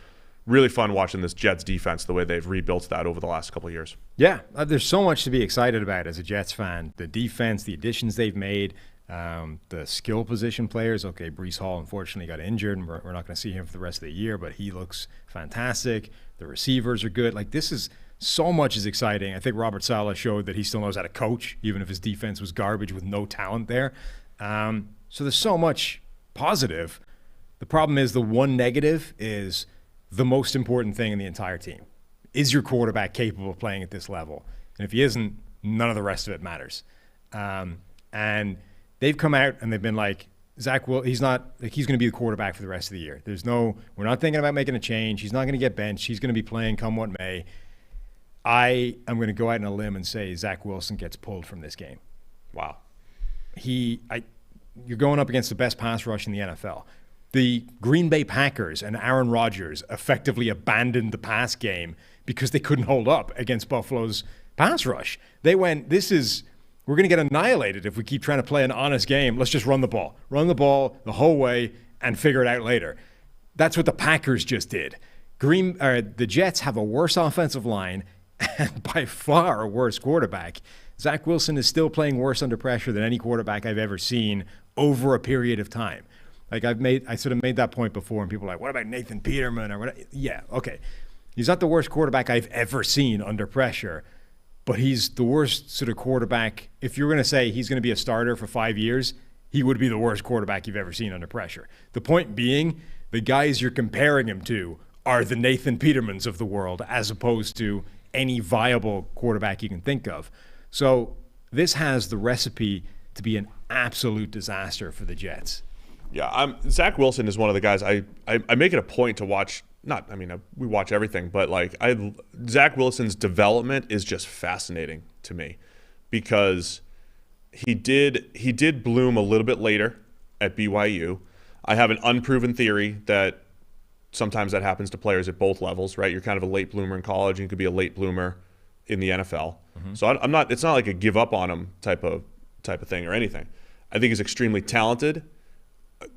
Really fun watching this Jets defense, the way they've rebuilt that over the last couple of years. Yeah, there's so much to be excited about as a Jets fan. The defense, the additions they've made, the skill position players. Okay, Breece Hall unfortunately got injured, and we're not going to see him for the rest of the year, but he looks fantastic. The receivers are good. Like, this is so much is exciting. I think Robert Saleh showed that he still knows how to coach, even if his defense was garbage with no talent there. So there's so much positive. The problem is the one negative is the most important thing in the entire team. Is your quarterback capable of playing at this level? And if he isn't, none of the rest of it matters. And they've come out and they've been like, Zach will. He's not like he's going to be the quarterback for the rest of the year. We're not thinking about making a change. He's not going to get benched. He's going to be playing come what may. I am going to go out on a limb and say Zach Wilson gets pulled from this game. Wow. You're going up against the best pass rush in the NFL. The Green Bay Packers and Aaron Rodgers effectively abandoned the pass game because they couldn't hold up against Buffalo's pass rush. They went, we're going to get annihilated if we keep trying to play an honest game. Let's just run the ball. Run the ball the whole way and figure it out later. That's what the Packers just did. The Jets have a worse offensive line and by far a worse quarterback. Zach Wilson is still playing worse under pressure than any quarterback I've ever seen over a period of time. Like I sort of made that point before, and people are like, what about Nathan Peterman? Or what? Yeah, okay. He's not the worst quarterback I've ever seen under pressure, but he's the worst sort of quarterback. If you're going to say he's going to be a starter for 5 years, he would be the worst quarterback you've ever seen under pressure. The point being, the guys you're comparing him to are the Nathan Petermans of the world, as opposed to any viable quarterback you can think of. So this has the recipe to be an absolute disaster for the Jets. Yeah, Zach Wilson is one of the guys I make it a point to watch. We watch everything, but Zach Wilson's development is just fascinating to me because he did bloom a little bit later at BYU. I have an unproven theory that sometimes that happens to players at both levels, right? You're kind of a late bloomer in college, and you could be a late bloomer in the NFL. Mm-hmm. So I'm not. It's not like a give up on him type of thing or anything. I think he's extremely talented.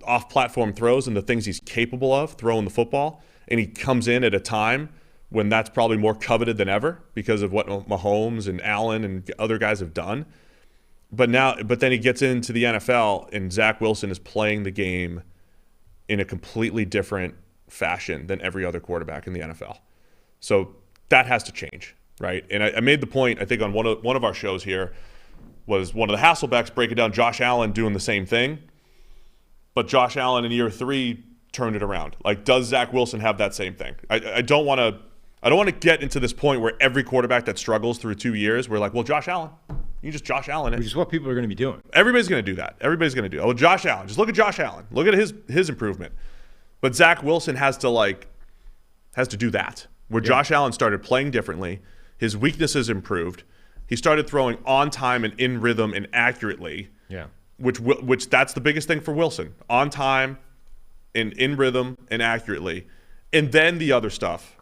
Off-platform throws and the things he's capable of throwing the football, and he comes in at a time when that's probably more coveted than ever because of what Mahomes and Allen and other guys have done. But then he gets into the NFL, and Zach Wilson is playing the game in a completely different fashion than every other quarterback in the NFL. So that has to change, right? And I made the point, I think, on one of our shows here, was one of the Hasselbecks breaking down Josh Allen doing the same thing. But Josh Allen in year 3 turned it around. Like, does Zach Wilson have that same thing? I don't want to get into this point where every quarterback that struggles through 2 years, we're like, well, Josh Allen, you just Josh Allen it. Which is what people are going to be doing. Everybody's going to do that. Everybody's going to do it. Oh, Josh Allen. Just look at Josh Allen. Look at his improvement. But Zach Wilson has to do that. Where Josh Allen started playing differently, his weaknesses improved. He started throwing on time and in rhythm and accurately. Yeah. Which that's the biggest thing for Wilson. On time and in rhythm and accurately. And then the other stuff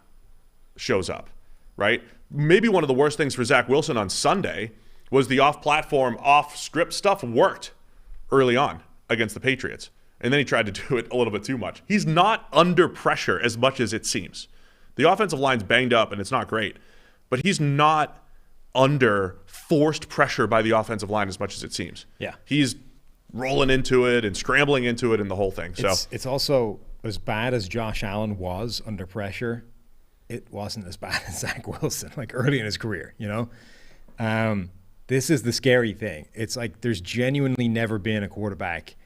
shows up, right? Maybe one of the worst things for Zach Wilson on Sunday was the off-platform, off-script stuff worked early on against the Patriots. And then he tried to do it a little bit too much. He's not under pressure as much as it seems. The offensive line's banged up and it's not great. But he's not under forced pressure by the offensive line as much as it seems. Yeah. He's rolling into it and scrambling into it and the whole thing. So it's also as bad as Josh Allen was under pressure. It wasn't as bad as Zach Wilson, like early in his career, you know? This is the scary thing. It's like there's genuinely never been a quarterback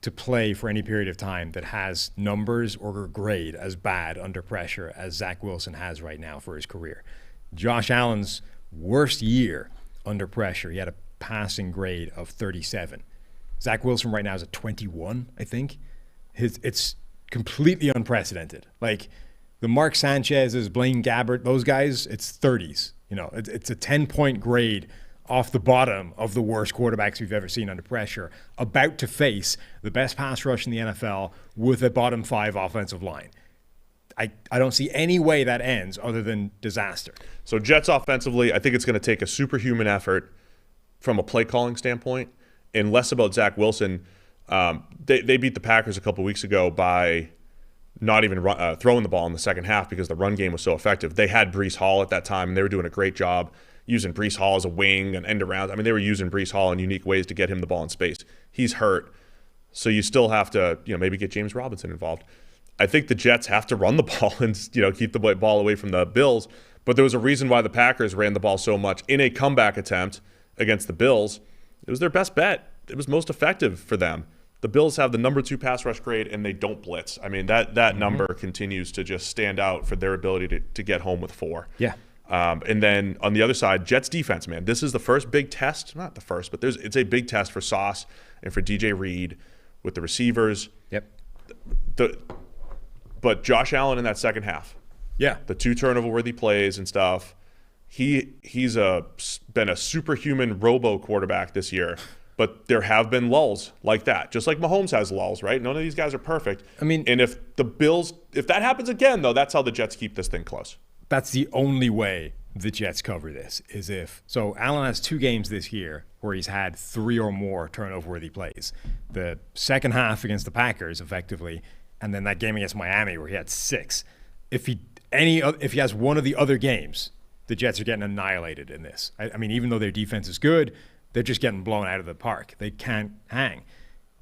to play for any period of time that has numbers or grade as bad under pressure as Zach Wilson has right now for his career. Josh Allen's worst year under pressure, he had a passing grade of 37. Zach Wilson right now is at 21, I think. It's completely unprecedented. Like the Mark Sanchez's, Blaine Gabbert, those guys, it's 30s. It's a 10-point grade off the bottom of the worst quarterbacks we've ever seen under pressure, about to face the best pass rush in the NFL with a bottom 5 offensive line. I don't see any way that ends other than disaster. So Jets offensively, I think it's going to take a superhuman effort from a play calling standpoint, and less about Zach Wilson. They beat the Packers a couple weeks ago by not even throwing the ball in the second half because the run game was so effective. They had Breece Hall at that time, and they were doing a great job using Breece Hall as a wing and end around. I mean, they were using Breece Hall in unique ways to get him the ball in space. He's hurt, so you still have to, maybe get James Robinson involved. I think the Jets have to run the ball and, keep the ball away from the Bills. But there was a reason why the Packers ran the ball so much in a comeback attempt against the Bills. It was their best bet. It was most effective for them. The Bills have the number 2 pass rush grade, and they don't blitz. I mean, that number continues to just stand out for their ability to get home with 4. Yeah. And then on the other side, Jets defense, man. This is the first big test. Not the first, but it's a big test for Sauce and for DJ Reed with the receivers. Yep. But Josh Allen in that second half. Yeah. The 2 turnover-worthy plays and stuff. He's been a superhuman robo quarterback this year. But there have been lulls like that, just like Mahomes has lulls, right? None of these guys are perfect. I mean, and if that happens again, though, that's how the Jets keep this thing close. That's the only way the Jets cover this, is if. So Allen has 2 games this year where he's had 3 or more turnover-worthy plays. The second half against the Packers, effectively, and then that game against Miami where he had 6. If he has one of the other games, the Jets are getting annihilated in this. I mean, even though their defense is good, they're just getting blown out of the park. They can't hang.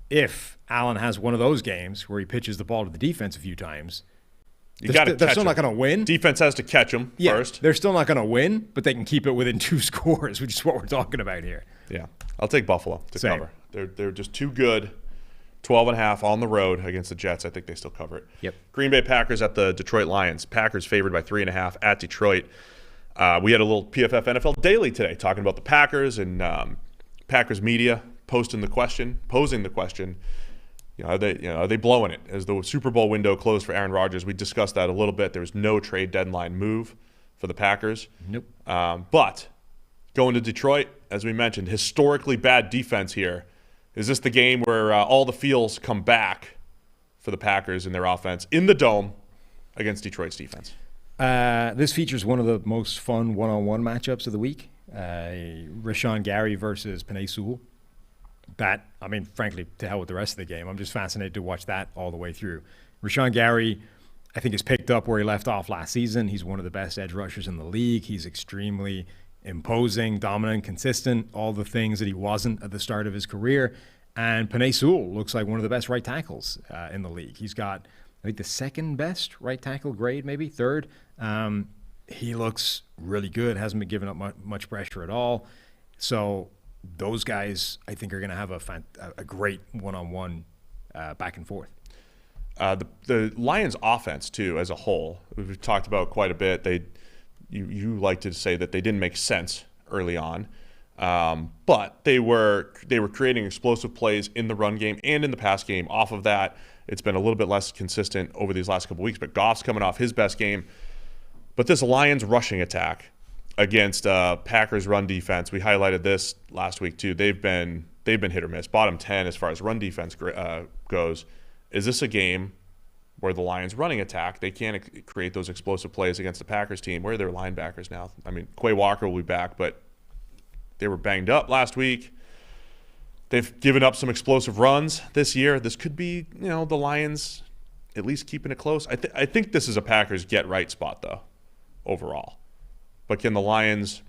If Allen has one of those games where he pitches the ball to the defense a few times, they're still not going to win. Defense has to catch him first. They're still not going to win, but they can keep it within 2 scores, which is what we're talking about here. Yeah, I'll take Buffalo to cover. They're just too good. 12.5 on the road against the Jets. I think they still cover it. Yep. Green Bay Packers at the Detroit Lions. Packers favored by 3.5 at Detroit. We had a little PFF NFL Daily today talking about the Packers and Packers media posing the question, are they blowing it? As the Super Bowl window closed for Aaron Rodgers, we discussed that a little bit. There was no trade deadline move for the Packers. Nope. But going to Detroit, as we mentioned, historically bad defense here. Is this the game where all the feels come back for the Packers and their offense in the Dome against Detroit's defense? This features one of the most fun one-on-one matchups of the week. Rashawn Gary versus Penei Sewell. Frankly, to hell with the rest of the game. I'm just fascinated to watch that all the way through. Rashawn Gary, I think, has picked up where he left off last season. He's one of the best edge rushers in the league. He's extremely imposing, dominant, consistent, all the things that he wasn't at the start of his career. And Penei Sewell looks like one of the best right tackles in the league. He's got, I think, the second best right tackle grade, maybe third. He looks really good, hasn't been giving up much pressure at all. So those guys, I think, are going to have a great one-on-one back and forth. The Lions' offense, too, as a whole, we've talked about quite a bit. You like to say that they didn't make sense early on, but they were creating explosive plays in the run game and in the pass game. Off of that, it's been a little bit less consistent over these last couple weeks, but Goff's coming off his best game. But this Lions rushing attack against Packers run defense, we highlighted this last week too. They've been hit or miss. Bottom 10 as far as run defense goes. Is this a game where the Lions running attack, they can't create those explosive plays against the Packers team? Where are their linebackers now? I mean, Quay Walker will be back, but they were banged up last week. They've given up some explosive runs this year. This could be, the Lions at least keeping it close. I think this is a Packers get-right spot, though, overall. But can the Lions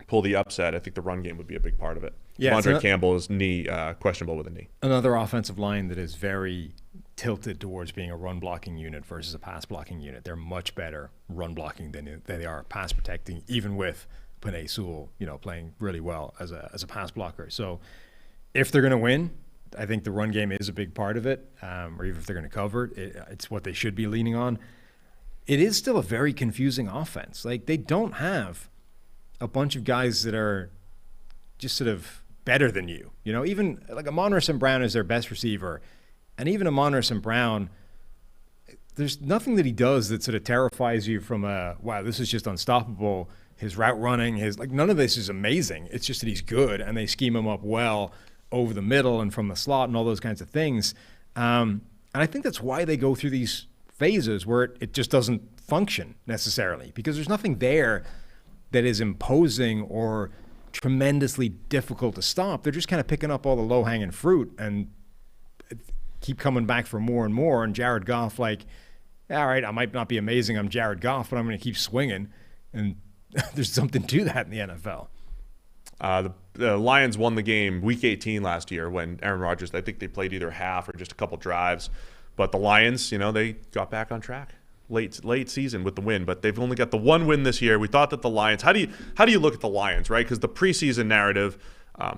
pull the upset? I think the run game would be a big part of it. Yeah, Andre Campbell's knee, questionable with a knee. Another offensive line that is very tilted towards being a run-blocking unit versus a pass-blocking unit. They're much better run-blocking than they are pass-protecting, even with Penei Sewell, playing really well as a pass blocker. So if they're going to win, I think the run game is a big part of it, or even if they're going to cover it, it's what they should be leaning on. It is still a very confusing offense. Like, they don't have a bunch of guys that are just sort of better than you. Even like Amon-Ra St. Brown is their best receiver, and even Amon-Ra St. Brown, there's nothing that he does that sort of terrifies you from wow, this is just unstoppable. his route running, none of this is amazing. It's just that he's good, and they scheme him up well over the middle and from the slot and all those kinds of things. And I think that's why they go through these phases where it just doesn't function necessarily, because there's nothing there that is imposing or tremendously difficult to stop. They're just kind of picking up all the low-hanging fruit and keep coming back for more and more. And Jared Goff, all right, I might not be amazing, I'm Jared Goff, but I'm going to keep swinging. And there's something to that in the NFL. The Lions won the game Week 18 last year when Aaron Rodgers, I think they played either half or just a couple drives. But the Lions, they got back on track late season with the win. But they've only got the one win this year. We thought that the Lions, how do you look at the Lions, right? Because the preseason narrative,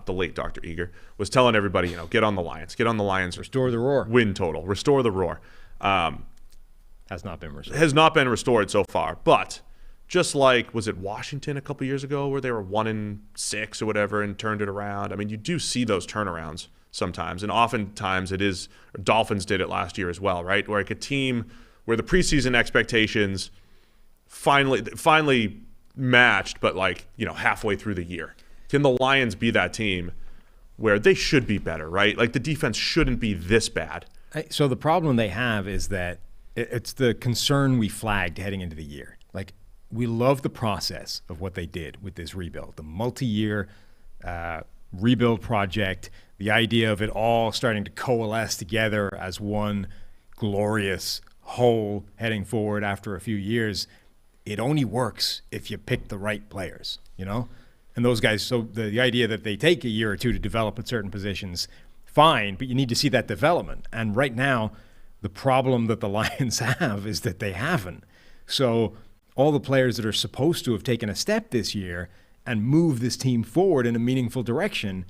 the late Dr. Eager, was telling everybody, get on the Lions. Get on the Lions. Restore the roar. Win total. Restore the roar. Has not been restored. Has not been restored so far. But just like, was it Washington a couple years ago where they were 1-6 or whatever and turned it around? I mean, you do see those turnarounds sometimes. And oftentimes Dolphins did it last year as well, right? Where a team where the preseason expectations finally matched, but halfway through the year. Can the Lions be that team where they should be better, right? The defense shouldn't be this bad. So the problem they have is that it's the concern we flagged heading into the year. We love the process of what they did with this rebuild, the multi-year rebuild project, the idea of it all starting to coalesce together as one glorious whole heading forward after a few years. It only works if you pick the right players, And those guys, so the idea that they take a year or two to develop at certain positions, fine, but you need to see that development. And right now, the problem that the Lions have is that they haven't. So all the players that are supposed to have taken a step this year and moved this team forward in a meaningful direction,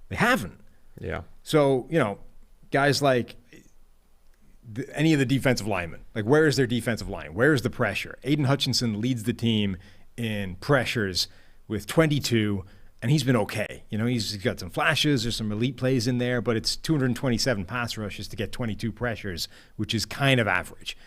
they haven't. Yeah. So, guys like any of the defensive linemen, where is their defensive line? Where is the pressure? Aiden Hutchinson leads the team in pressures with 22, and he's been okay. He's got some flashes, there's some elite plays in there, but it's 227 pass rushes to get 22 pressures, which is kind of average.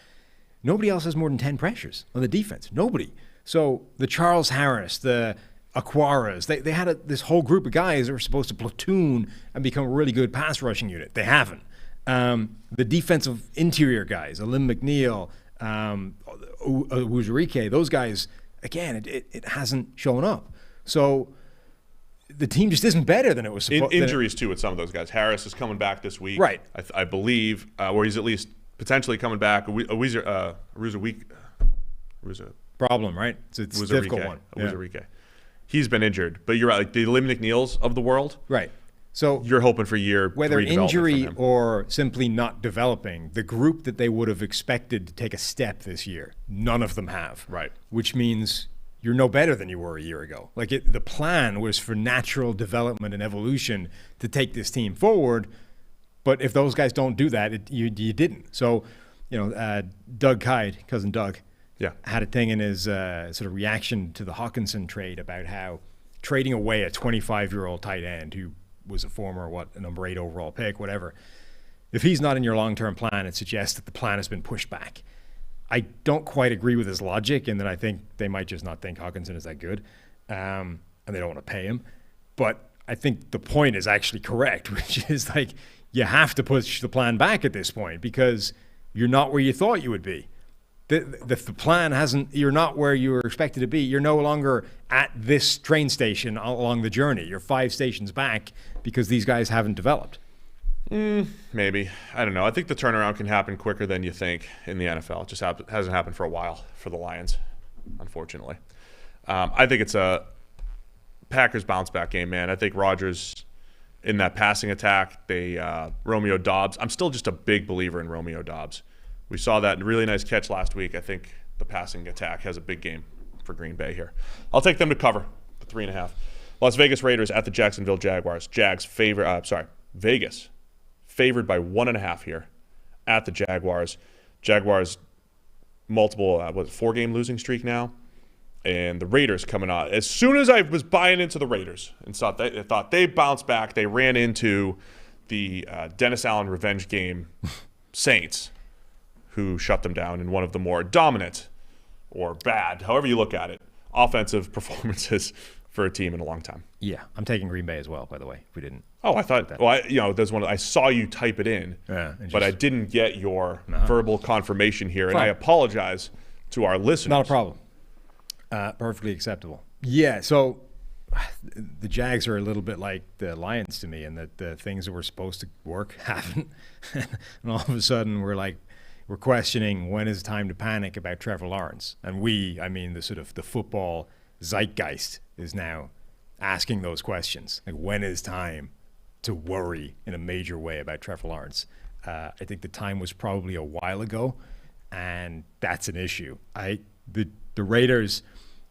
Nobody else has more than 10 pressures on the defense. Nobody. So the Charles Harris, the Aquaras, they had this whole group of guys that were supposed to platoon and become a really good pass rushing unit. They haven't. The defensive interior guys, Alim McNeil, Uzurike, those guys, again, it hasn't shown up. So the team just isn't better than it was supposed to. Injuries, too, with some of those guys. Harris is coming back this week. Right. I believe, or he's at least potentially coming back. Problem, right? It's a difficult one. Uzurike. He's been injured. But you're right, the Alim McNeils of the world. Right. So you're hoping for whether injury or simply not developing, the group that they would have expected to take a step this year, none of them have. Right. Which means you're no better than you were a year ago. The plan was for natural development and evolution to take this team forward. But if those guys don't do that, you didn't. So, Doug Kyde, cousin Doug, had a thing in his sort of reaction to the Hawkinson trade about how trading away a 25-year-old tight end who was a former, a number 8 overall pick, whatever. If he's not in your long-term plan, it suggests that the plan has been pushed back. I don't quite agree with his logic in that I think they might just not think Hawkinson is that good, and they don't want to pay him. But I think the point is actually correct, which is you have to push the plan back at this point because you're not where you thought you would be. The plan hasn't, you're not where you were expected to be. You're no longer at this train station along the journey. You're 5 stations back because these guys haven't developed. Maybe. I don't know. I think the turnaround can happen quicker than you think in the NFL. It just hasn't happened for a while for the Lions, unfortunately. I think it's a Packers bounce back game, man. I think Rodgers in that passing attack, Romeo Doubs. I'm still just a big believer in Romeo Doubs. We saw that really nice catch last week. I think the passing attack has a big game for Green Bay here. I'll take them to cover the 3.5. Las Vegas Raiders at the Jacksonville Jaguars. Vegas favored by 1.5 here at the Jaguars. Jaguars multiple 4-game losing streak now, and the Raiders coming on. As soon as I was buying into the Raiders and thought they bounced back, they ran into the Dennis Allen revenge game Saints, who shut them down in one of the more dominant or bad, however you look at it, offensive performances for a team in a long time. Yeah, I'm taking Green Bay as well, by the way, if we didn't. Oh, I thought, there's one. I saw you type it in, but I didn't get your verbal confirmation here, and I apologize to our listeners. Not a problem. Perfectly acceptable. Yeah, so the Jags are a little bit like the Lions to me, in that the things that were supposed to work haven't, and all of a sudden we're questioning when is it time to panic about Trevor Lawrence, and the football zeitgeist is now asking those questions, like when is time to worry in a major way about Trevor Lawrence. I think the time was probably a while ago, and that's an issue. The Raiders,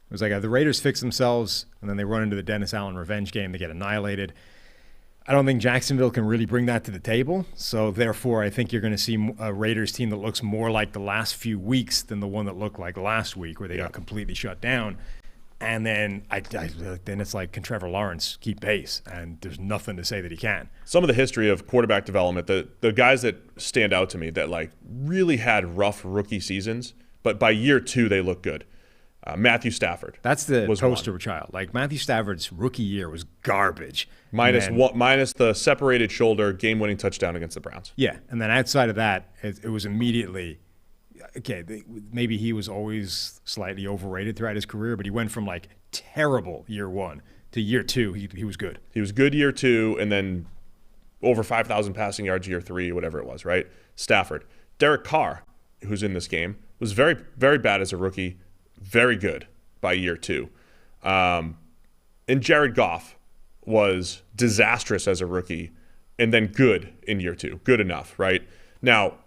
it was like the Raiders fix themselves, and then they run into the Dennis Allen revenge game. They get annihilated. I don't think Jacksonville can really bring that to the table, so therefore I think you're going to see a Raiders team that looks more like the last few weeks than the one that looked like last week, where they got completely shut down. And then then it's like, can Trevor Lawrence keep pace? And there's nothing to say that he can. Some of the history of quarterback development, the guys that stand out to me that really had rough rookie seasons, but by year 2 they look good. Matthew Stafford. That's the poster child. Like, Matthew Stafford's rookie year was garbage. Minus the separated shoulder game-winning touchdown against the Browns. Yeah, and then outside of that, it was immediately – okay, maybe he was always slightly overrated throughout his career, but he went from terrible year 1 to year 2. He was good. He was good year 2, and then over 5,000 passing yards year 3, whatever it was, right? Stafford. Derek Carr, who's in this game, was very, very bad as a rookie, very good by year 2. And Jared Goff was disastrous as a rookie, and then good in year 2, good enough, right? Now,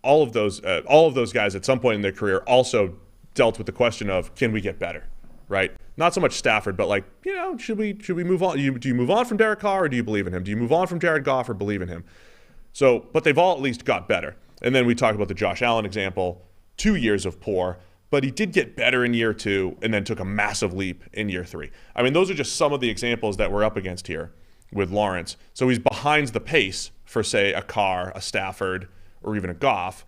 all of those guys at some point in their career also dealt with the question of, can we get better, right? Not so much Stafford, but should we move on? Do you move on from Derek Carr, or do you believe in him? Do you move on from Jared Goff, or believe in him? So, but they've all at least got better. And then we talked about the Josh Allen example, 2 years of poor, but he did get better in year 2 and then took a massive leap in year 3. I mean, those are just some of the examples that we're up against here with Lawrence. So he's behind the pace for, say, a Carr, a Stafford, or even a Goff,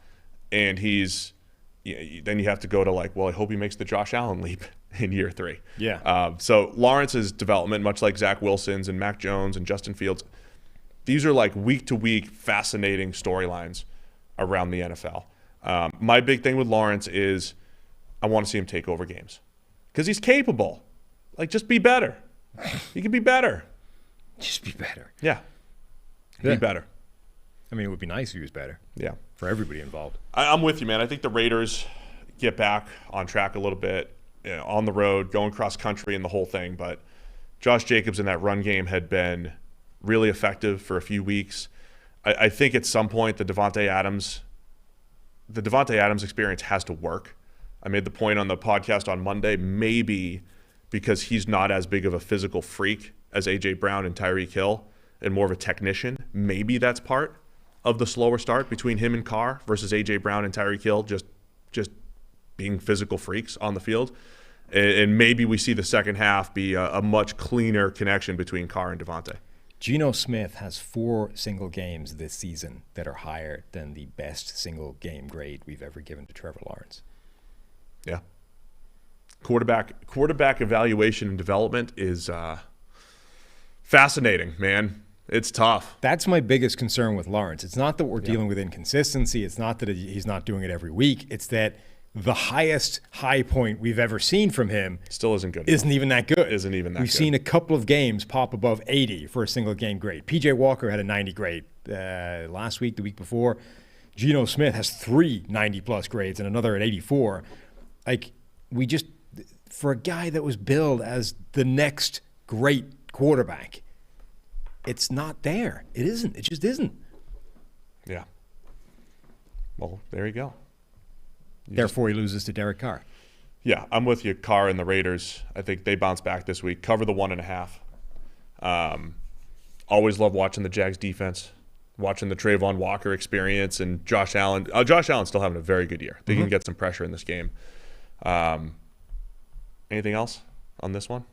and then you have to go to I hope he makes the Josh Allen leap in year 3. Yeah. So Lawrence's development, much like Zach Wilson's and Mac Jones and Justin Fields, these are week-to-week fascinating storylines around the NFL. My big thing with Lawrence is I want to see him take over games because he's capable. Just be better. He can be better. Just be better. Yeah. Be better. I mean, it would be nice if he was better. Yeah. For everybody involved. I'm with you, man. I think the Raiders get back on track a little bit, on the road, going cross country and the whole thing. But Josh Jacobs in that run game had been really effective for a few weeks. I think at some point the Devontae Adams experience has to work. I made the point on the podcast on Monday, maybe because he's not as big of a physical freak as A.J. Brown and Tyreek Hill and more of a technician. Maybe that's part of the slower start between him and Carr versus A.J. Brown and Tyreek Hill, just being physical freaks on the field. And maybe we see the second half be a much cleaner connection between Carr and Devontae. Geno Smith has 4 single games this season that are higher than the best single game grade we've ever given to Trevor Lawrence. Yeah. Quarterback evaluation and development is fascinating, man. It's tough. That's my biggest concern with Lawrence. It's not that we're dealing with inconsistency. It's not that he's not doing it every week. It's that the highest high point we've ever seen from him still isn't good. Isn't even that good. We've seen a couple of games pop above 80 for a single game grade. PJ Walker had a 90 grade last week, the week before. Geno Smith has 3 90-plus grades and another at 84. For a guy that was billed as the next great quarterback, it's not there. It isn't. It just isn't. Yeah. Well, there you go. Therefore, he loses to Derek Carr. Yeah, I'm with you. Carr and the Raiders, I think they bounce back this week. Cover the 1.5. Always love watching the Jags defense, watching the Trayvon Walker experience, and Josh Allen. Josh Allen's still having a very good year. They can get some pressure in this game. Anything else on this one?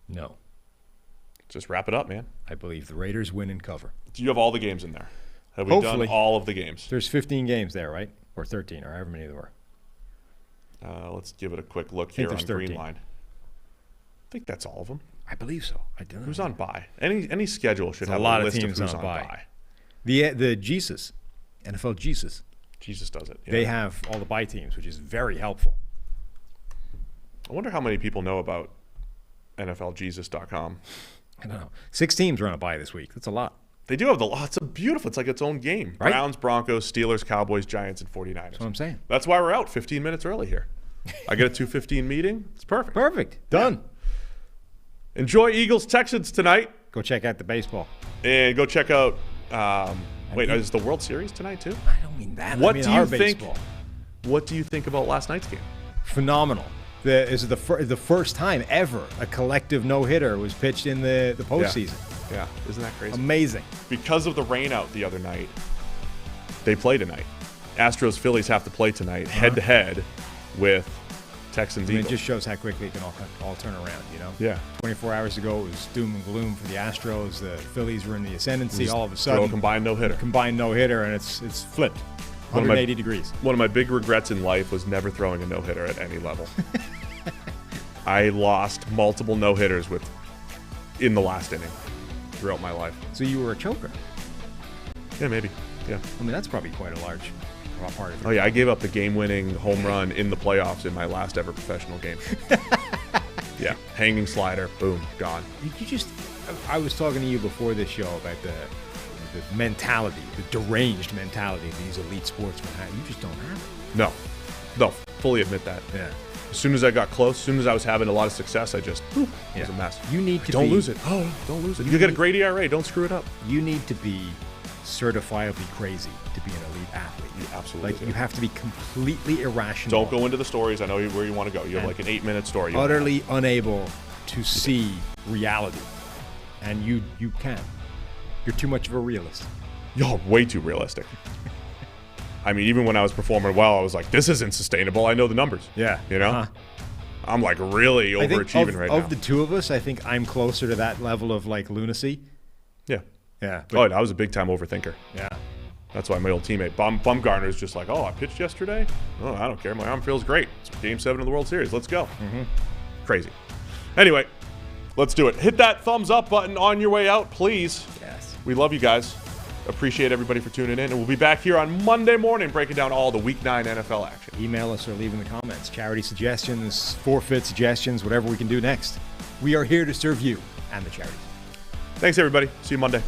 No. Just wrap it up, man. I believe the Raiders win and cover. Do you have all the games in there? Have we done all of the games? There's 15 games there, right? Or 13, or however many there were. Let's give it a quick look here on there's 13. Greenline. I think that's all of them. I believe so. I don't know. Who's on bye? Any schedule should have a lot a of list teams of who's on on bye. bye. The Jesus, NFL Jesus. Jesus does it. Yeah. They have all the bye teams, which is very helpful. I wonder how many people know about NFLJesus.com. I don't know. 6 teams are on a bye this week. That's a lot. They do have the lots of beautiful. It's like its own game. Right? Browns, Broncos, Steelers, Cowboys, Giants, and 49ers. That's what I'm saying. That's why we're out 15 minutes early here. I get a 2:15 meeting. It's perfect. Perfect. Done. Yeah. Enjoy Eagles Texans tonight. Go check out the baseball. And go check out. Is the World Series tonight too? I don't mean that. What I mean do you our think? baseball. What do you think about last night's game? Phenomenal. This is the first time ever a collective no-hitter was pitched in the postseason. Yeah, isn't that crazy? Amazing. Because of the rain out the other night, they play tonight. Astros Phillies have to play tonight, head-to-head with Texans Eagles. It just shows how quickly it can all turn around, you know? Yeah. 24 hours ago, it was doom and gloom for the Astros. The Phillies were in the ascendancy. All of a Throw sudden, a combined no-hitter. Combined no-hitter, and it's flipped 180 degrees. One of my big regrets in life was never throwing a no-hitter at any level. I lost multiple no-hitters in the last inning throughout my life. So you were a choker. Yeah, maybe. Yeah. I mean, that's probably quite a large part of it. Oh, yeah, I gave up the game-winning home run in the playoffs in my last ever professional game. Yeah, hanging slider, boom, gone. I was talking to you before this show about the mentality, the deranged mentality of these elite sportsmen. You just don't have it. No, fully admit that. Yeah. As soon as I got close, as soon as I was having a lot of success, it was a mess. You need to don't lose it. Oh, don't lose it. You get a great ERA. Don't screw it up. You need to be certifiably crazy to be an elite athlete. You absolutely. Like, you have to be completely irrational. Don't go into the stories. I know where you want to go. You have like an 8-minute story. Utterly unable to see reality. And you can. You're too much of a realist. You're way too realistic. I mean, even when I was performing well, I was like, this isn't sustainable. I know the numbers. Yeah. You know? Uh-huh. I'm like really overachieving right now. Of the two of us, I think I'm closer to that level of like lunacy. Yeah. Yeah. I was a big time overthinker. Yeah. That's why my old teammate Bumgarner is just like, oh, I pitched yesterday? Oh, I don't care. My arm feels great. It's Game 7 of the World Series. Let's go. Mm-hmm. Crazy. Anyway, let's do it. Hit that thumbs up button on your way out, please. Yes. We love you guys. Appreciate everybody for tuning in. And we'll be back here on Monday morning breaking down all the Week 9 NFL action. Email us or leave in the comments. Charity suggestions, forfeit suggestions, whatever we can do next. We are here to serve you and the charities. Thanks, everybody. See you Monday.